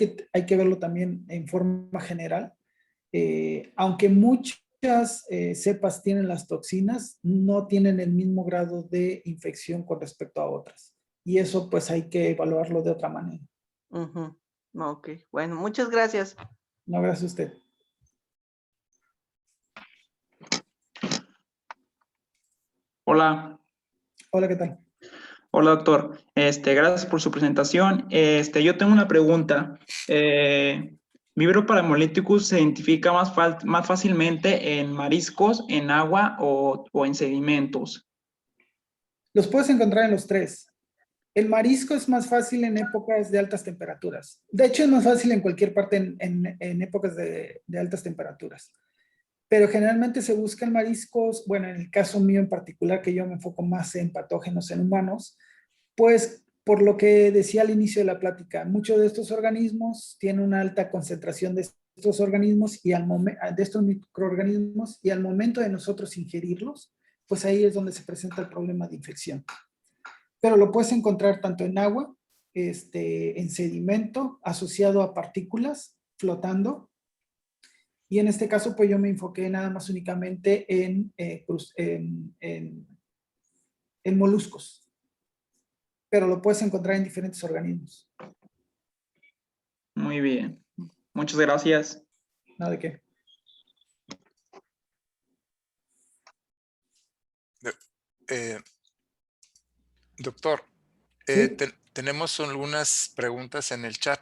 que verlo también en forma general. Aunque muchas cepas tienen las toxinas, no tienen el mismo grado de infección con respecto a otras. Y eso pues hay que evaluarlo de otra manera. Ok, bueno, muchas gracias. No, gracias a usted. Hola. Hola, ¿qué tal? Hola, doctor. Gracias por su presentación. Yo tengo una pregunta. ¿Vibrio parahemolyticus se identifica más fácilmente en mariscos, en agua o en sedimentos? Los puedes encontrar en los tres. El marisco es más fácil en épocas de altas temperaturas. De hecho, es más fácil en cualquier parte en épocas de altas temperaturas. Pero generalmente se buscan mariscos, bueno, en el caso mío en particular, que yo me enfoco más en patógenos en humanos, pues por lo que decía al inicio de la plática, muchos de estos organismos tienen una alta concentración de estos organismos de estos microorganismos, y al momento de nosotros ingerirlos, pues ahí es donde se presenta el problema de infección. Pero lo puedes encontrar tanto en agua, en sedimento, asociado a partículas flotando. Y en este caso, pues yo me enfoqué nada más únicamente en moluscos. Pero lo puedes encontrar en diferentes organismos. Muy bien. Muchas gracias. ¿No de qué? Doctor, ¿Sí? tenemos algunas preguntas en el chat.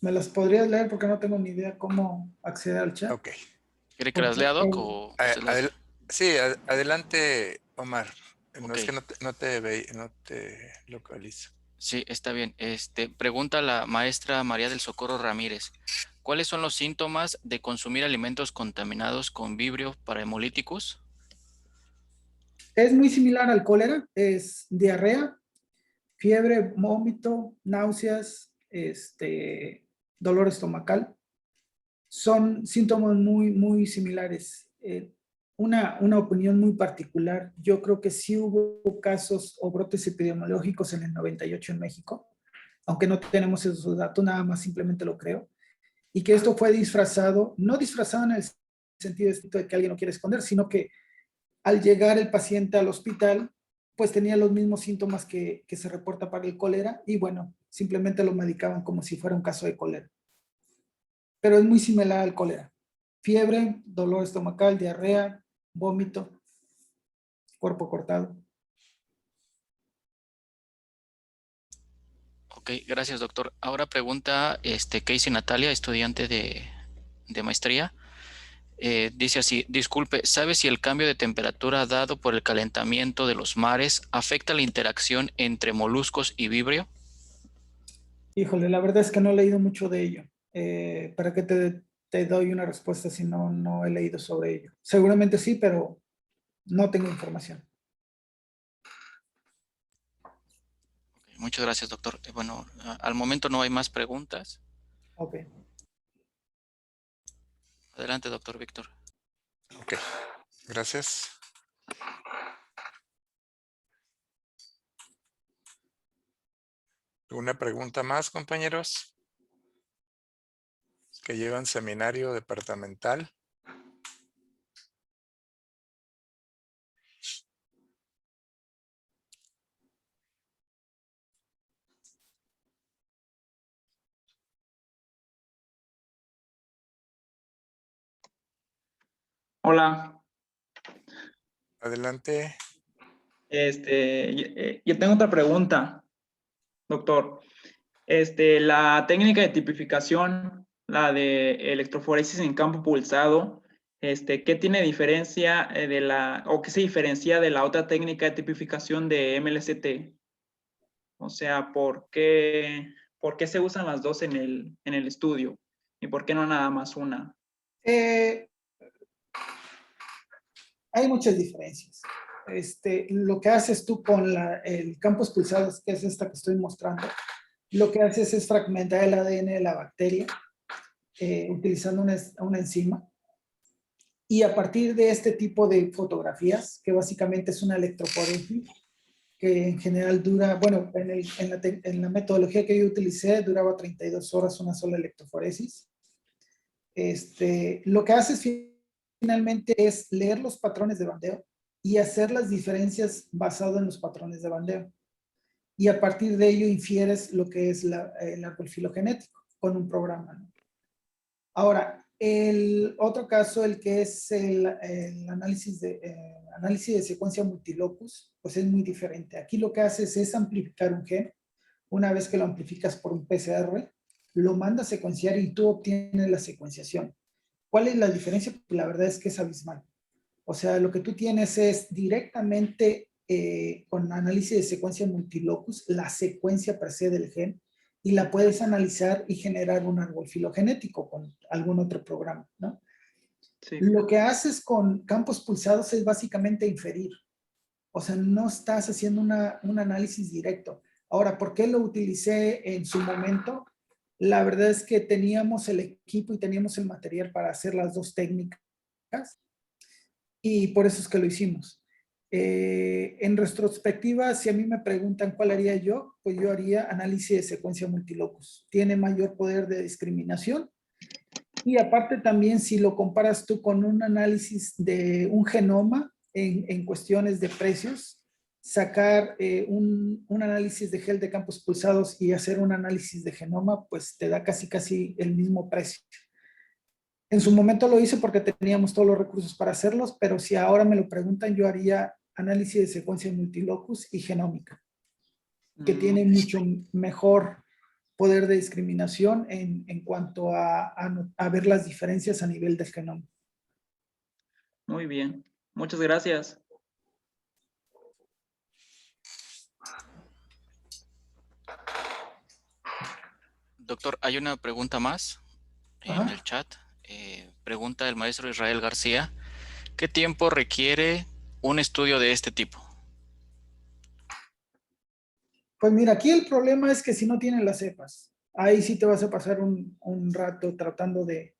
¿Me las podrías leer? Porque no tengo ni idea cómo acceder al chat. Ok. ¿Quiere que las lea, Doc? O Sí, adelante, Omar. No Ok. es que no te localizo. Sí, está bien. Pregunta la maestra María del Socorro Ramírez. ¿Cuáles son los síntomas de consumir alimentos contaminados con Vibrio para hemolíticos? Es muy similar al cólera, es diarrea, fiebre, vómito, náuseas, dolor estomacal. Son síntomas muy similares. Una opinión muy particular, yo creo que sí hubo casos o brotes epidemiológicos en el 98 en México, aunque no tenemos esos datos, nada más simplemente lo creo, y que esto fue disfrazado, no disfrazado en el sentido de que alguien lo quiere esconder, sino que al llegar el paciente al hospital, pues tenía los mismos síntomas que se reporta para el cólera, y bueno, simplemente lo medicaban como si fuera un caso de cólera. Pero es muy similar al cólera. Fiebre, dolor estomacal, diarrea, vómito, cuerpo cortado. Ok, gracias, doctor. Ahora pregunta Casey Natalia, estudiante de maestría. Dice así, disculpe, ¿sabe si el cambio de temperatura dado por el calentamiento de los mares afecta la interacción entre moluscos y vibrio? Híjole, la verdad es que no he leído mucho de ello. ¿Para qué te doy una respuesta si no he leído sobre ello? Seguramente sí, pero no tengo información. Ok, muchas gracias, doctor. Bueno, al momento no hay más preguntas. Ok. Adelante, doctor Víctor. Ok, gracias. ¿Alguna pregunta más, compañeros? Que llevan seminario departamental. Hola, Adelante. yo tengo otra pregunta, doctor. La técnica de tipificación, la de electroforesis en campo pulsado, ¿qué tiene diferencia o qué se diferencia de la otra técnica de tipificación de MLCT? O sea, ¿por qué se usan las dos en el estudio? ¿Y por qué no nada más una? Hay muchas diferencias. Lo que haces tú con el campos pulsados, que es esta que estoy mostrando, lo que haces es fragmentar el ADN de la bacteria utilizando una enzima. Y a partir de este tipo de fotografías, que básicamente es una electroforesis, que en general dura, bueno, en la metodología que yo utilicé, duraba 32 horas una sola electroforesis. Lo que haces finalmente es leer los patrones de bandeo y hacer las diferencias basado en los patrones de bandeo. Y a partir de ello infieres lo que es el árbol filogenético con un programa, ¿no? Ahora, el otro caso, el que es el análisis de secuencia multilocus, pues es muy diferente. Aquí lo que haces es amplificar un gen. Una vez que lo amplificas por un PCR, lo mandas a secuenciar y tú obtienes la secuenciación. ¿Cuál es la diferencia? Pues la verdad es que es abismal. O sea, lo que tú tienes es directamente con análisis de secuencia multilocus, la secuencia per se del gen, y la puedes analizar y generar un árbol filogenético con algún otro programa, ¿no? Sí. Lo que haces con campos pulsados es básicamente inferir. O sea, no estás haciendo un análisis directo. Ahora, ¿por qué lo utilicé en su momento? La verdad es que teníamos el equipo y teníamos el material para hacer las dos técnicas y por eso es que lo hicimos. En retrospectiva, si a mí me preguntan cuál haría yo, pues yo haría análisis de secuencia multilocus. Tiene mayor poder de discriminación y aparte también si lo comparas tú con un análisis de un genoma en cuestiones de precios, sacar un análisis de gel de campos pulsados y hacer un análisis de genoma, pues te da casi el mismo precio. En su momento lo hice porque teníamos todos los recursos para hacerlos, pero si ahora me lo preguntan, yo haría análisis de secuencia multilocus y genómica, que tiene mucho mejor poder de discriminación en cuanto a ver las diferencias a nivel del genoma. Muy bien. Muchas gracias. Doctor, hay una pregunta más en Ajá. el chat. Pregunta el maestro Israel García. ¿Qué tiempo requiere un estudio de este tipo? Pues mira, aquí el problema es que si no tienen las cepas, ahí sí te vas a pasar un rato tratando de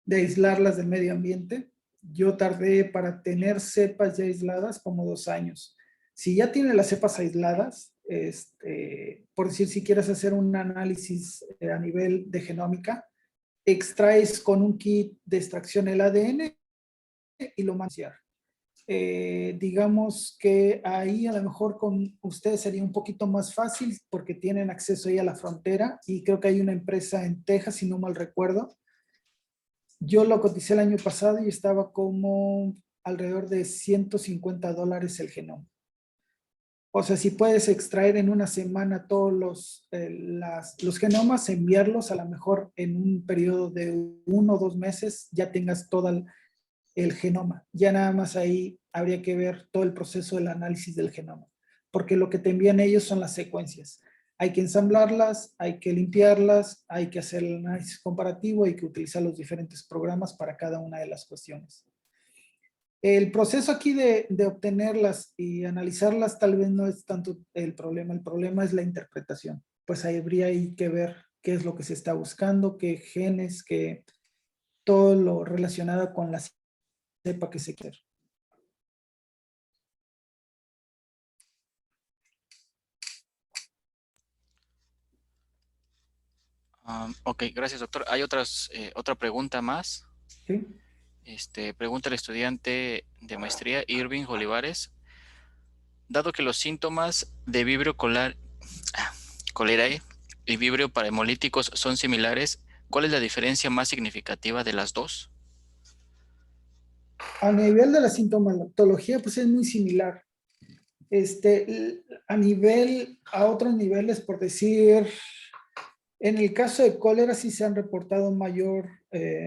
aislarlas del medio ambiente. Yo tardé para tener cepas ya aisladas como 2 años. Si ya tiene las cepas aisladas, por decir, si quieres hacer un análisis a nivel de genómica, extraes con un kit de extracción el ADN y lo mandas. Digamos que ahí a lo mejor con ustedes sería un poquito más fácil porque tienen acceso ahí a la frontera y creo que hay una empresa en Texas, si no mal recuerdo. Yo lo coticé el año pasado y estaba como alrededor de $150 el genoma. O sea, si puedes extraer en una semana todos los genomas, enviarlos a lo mejor en un periodo de 1 o 2 meses, ya tengas todo el genoma. Ya nada más ahí habría que ver todo el proceso del análisis del genoma, porque lo que te envían ellos son las secuencias. Hay que ensamblarlas, hay que limpiarlas, hay que hacer el análisis comparativo, hay que utilizar los diferentes programas para cada una de las cuestiones. El proceso aquí de obtenerlas y analizarlas tal vez no es tanto el problema es la interpretación. Pues ahí habría que ver qué es lo que se está buscando, qué genes, qué todo lo relacionado con la cepa que se quiere. Ok, gracias, doctor. Hay otra pregunta más. ¿Sí? Pregunta el estudiante de maestría Irving Olivares. Dado que los síntomas de Vibrio cholerae y Vibrio parahemolíticos son similares, ¿cuál es la diferencia más significativa de las dos? A nivel de la sintomatología, pues es muy similar. A otros niveles, por decir, en el caso de cólera sí se han reportado un mayor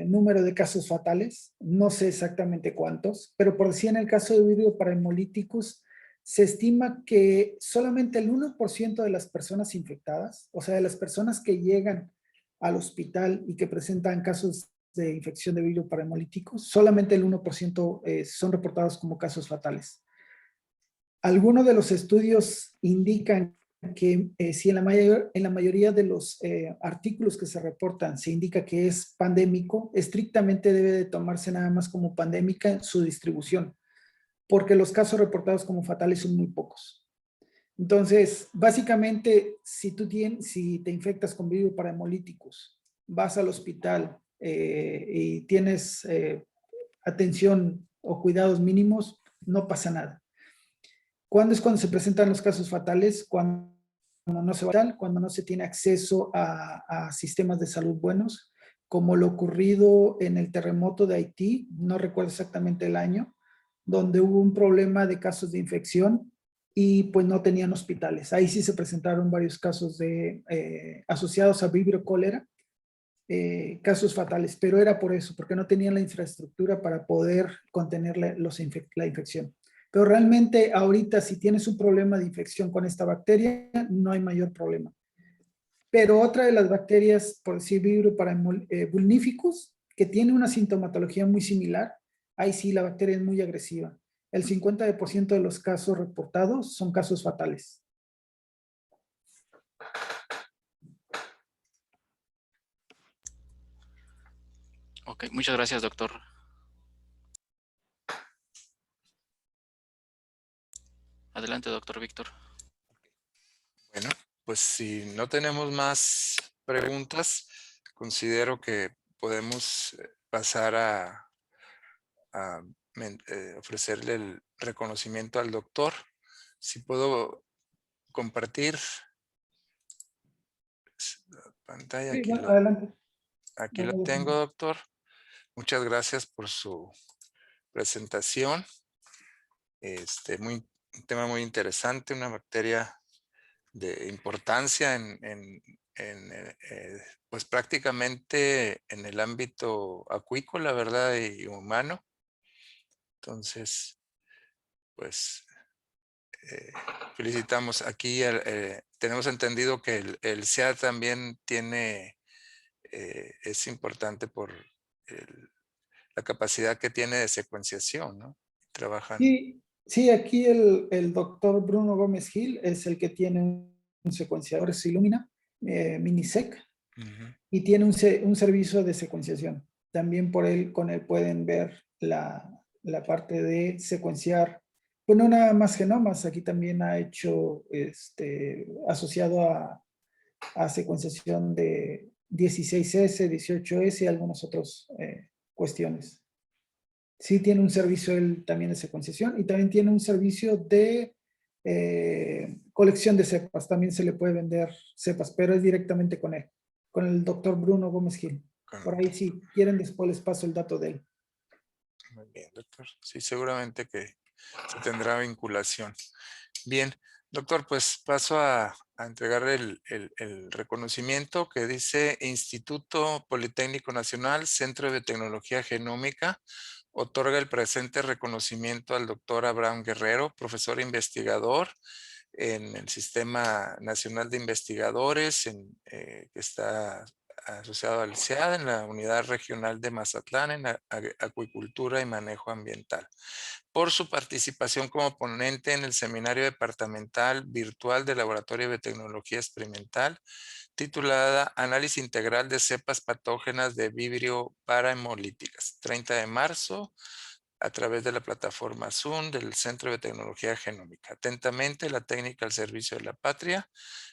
número de casos fatales, no sé exactamente cuántos, pero por decir en el caso de Vibrio parahemolíticos, se estima que solamente el 1% de las personas infectadas, o sea, de las personas que llegan al hospital y que presentan casos de infección de Vibrio parahemolíticos, solamente el 1% son reportados como casos fatales. Algunos de los estudios indican que si en la mayoría de los artículos que se reportan se indica que es pandémico, estrictamente debe de tomarse nada más como pandémica su distribución, porque los casos reportados como fatales son muy pocos. Entonces, básicamente, si te infectas con virus parahemolíticos, vas al hospital y tienes atención o cuidados mínimos, no pasa nada. ¿Cuándo es cuando se presentan los casos fatales? Cuando no se va, cuando no se tiene acceso a sistemas de salud buenos, como lo ocurrido en el terremoto de Haití, no recuerdo exactamente el año, donde hubo un problema de casos de infección y pues no tenían hospitales. Ahí sí se presentaron varios casos asociados a vibrio cólera, casos fatales, pero era por eso, porque no tenían la infraestructura para poder contener la infección. Pero realmente ahorita si tienes un problema de infección con esta bacteria, no hay mayor problema. Pero otra de las bacterias, por decir Vibrio vulnificus, que tiene una sintomatología muy similar, ahí sí la bacteria es muy agresiva. El 50% de los casos reportados son casos fatales. Ok, muchas gracias, doctor. Adelante, doctor Víctor. Bueno, pues si no tenemos más preguntas, considero que podemos pasar a ofrecerle el reconocimiento al doctor. Si puedo compartir la pantalla, Sí, bueno, adelante. aquí lo tengo, doctor. Muchas gracias por su presentación. Un tema muy interesante, una bacteria de importancia pues prácticamente en el ámbito acuícola, ¿verdad? Y humano. Entonces, pues felicitamos aquí. Tenemos entendido que el SEA también tiene es importante por la capacidad que tiene de secuenciación, ¿no? Trabajan. Sí, aquí el doctor Bruno Gómez Gil es el que tiene un secuenciador, es Illumina, Minisec, y tiene un servicio de secuenciación. También con él pueden ver la parte de secuenciar, pues no nada más genomas, aquí también ha hecho, asociado a secuenciación de 16S, 18S y algunas otras cuestiones. Sí tiene un servicio él también de secuenciación y también tiene un servicio de colección de cepas. También se le puede vender cepas, pero es directamente con él, con el doctor Bruno Gómez Gil. Por ahí si quieren después les paso el dato de él. Muy bien, doctor. Sí, seguramente que se tendrá vinculación. Bien, doctor, pues paso a entregar el reconocimiento que dice Instituto Politécnico Nacional, Centro de Tecnología Genómica, otorga el presente reconocimiento al doctor Abraham Guerrero, profesor investigador en el Sistema Nacional de Investigadores, que está asociado al CEAD en la Unidad Regional de Mazatlán en Acuicultura y Manejo Ambiental, por su participación como ponente en el Seminario Departamental Virtual de Laboratorio de Tecnología Experimental, titulada Análisis Integral de Cepas Patógenas de Vibrio para Hemolíticas, 30 de marzo, a través de la plataforma Zoom del Centro de Tecnología Genómica. Atentamente, la técnica al servicio de la patria,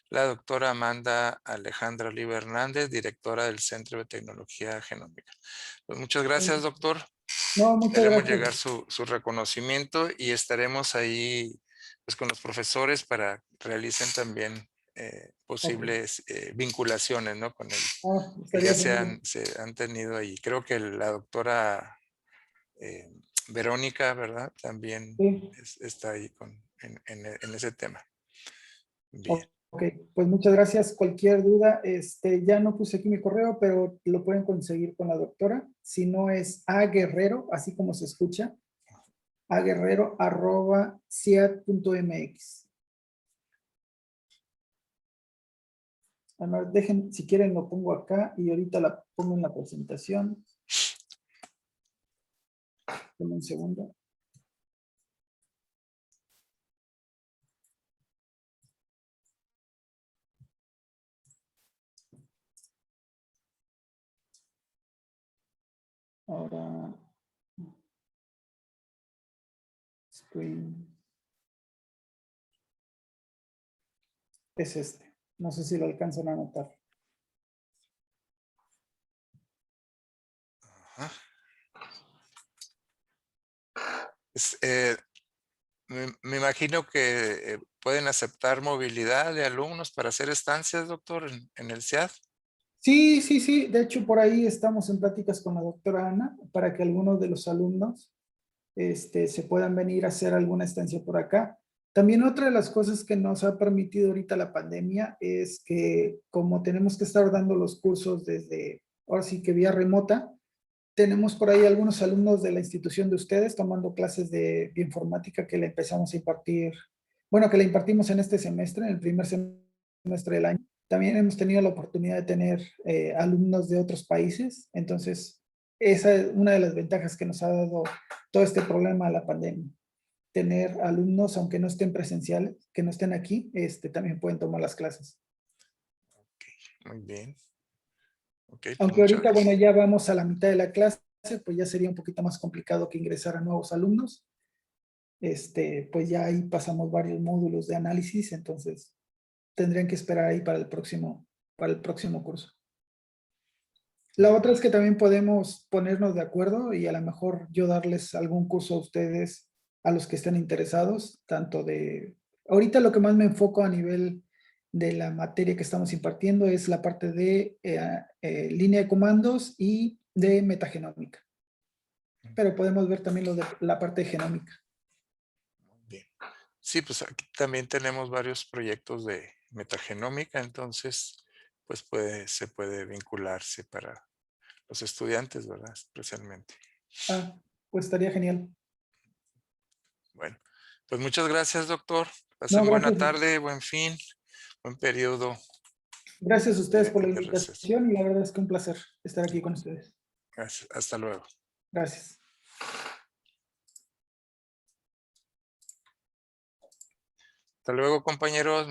la doctora Amanda Alejandra Oliva Hernández, directora del Centro de Tecnología Genómica. Pues muchas gracias, doctor. No, muchas Haremos gracias. llegar su reconocimiento y estaremos ahí pues, con los profesores para que realicen también posibles vinculaciones, ¿no? Con el que ya se han tenido ahí. Creo que la doctora Verónica, ¿verdad? También sí. está ahí en ese tema. Bien. Ok, pues muchas gracias. Cualquier duda, ya no puse aquí mi correo, pero lo pueden conseguir con la doctora. Si no es aguerrero, así como se escucha, aguerrero@ciad.mx. Además, dejen, si quieren lo pongo acá y ahorita la pongo en la presentación. Denme un segundo. Ahora, screen. Es este. No sé si lo alcanzan a notar. Ajá. Me imagino que pueden aceptar movilidad de alumnos para hacer estancias, doctor, en el CIAD. Sí, sí, sí. De hecho, por ahí estamos en pláticas con la doctora Ana para que algunos de los alumnos se puedan venir a hacer alguna estancia por acá. También otra de las cosas que nos ha permitido ahorita la pandemia es que como tenemos que estar dando los cursos desde, ahora sí que vía remota, tenemos por ahí algunos alumnos de la institución de ustedes tomando clases de bioinformática que le empezamos a impartir, bueno, que le impartimos en este semestre, en el primer semestre del año. También hemos tenido la oportunidad de tener alumnos de otros países, entonces esa es una de las ventajas que nos ha dado todo este problema de la pandemia. Tener alumnos, aunque no estén presenciales, que no estén aquí, también pueden tomar las clases. Muy bien. Okay, pues aunque ahorita, bueno, ya vamos a la mitad de la clase, pues ya sería un poquito más complicado que ingresar a nuevos alumnos. Pues ya ahí pasamos varios módulos de análisis, entonces tendrían que esperar ahí para el próximo curso. La otra es que también podemos ponernos de acuerdo y a lo mejor yo darles algún curso a ustedes, a los que estén interesados, tanto de... Ahorita lo que más me enfoco a nivel de la materia que estamos impartiendo es la parte de línea de comandos y de metagenómica. Pero podemos ver también lo de la parte de genómica. Bien. Sí, pues aquí también tenemos varios proyectos de metagenómica, entonces pues se puede vincularse para los estudiantes, ¿verdad? Especialmente. Ah, pues estaría genial. Bueno, pues muchas gracias, doctor. Pasen No, buena gracias. tarde, buen fin, buen periodo. Gracias a ustedes por la de receso. invitación y la verdad es que un placer estar aquí con ustedes. Gracias. Hasta luego. Gracias. Hasta luego, compañeros.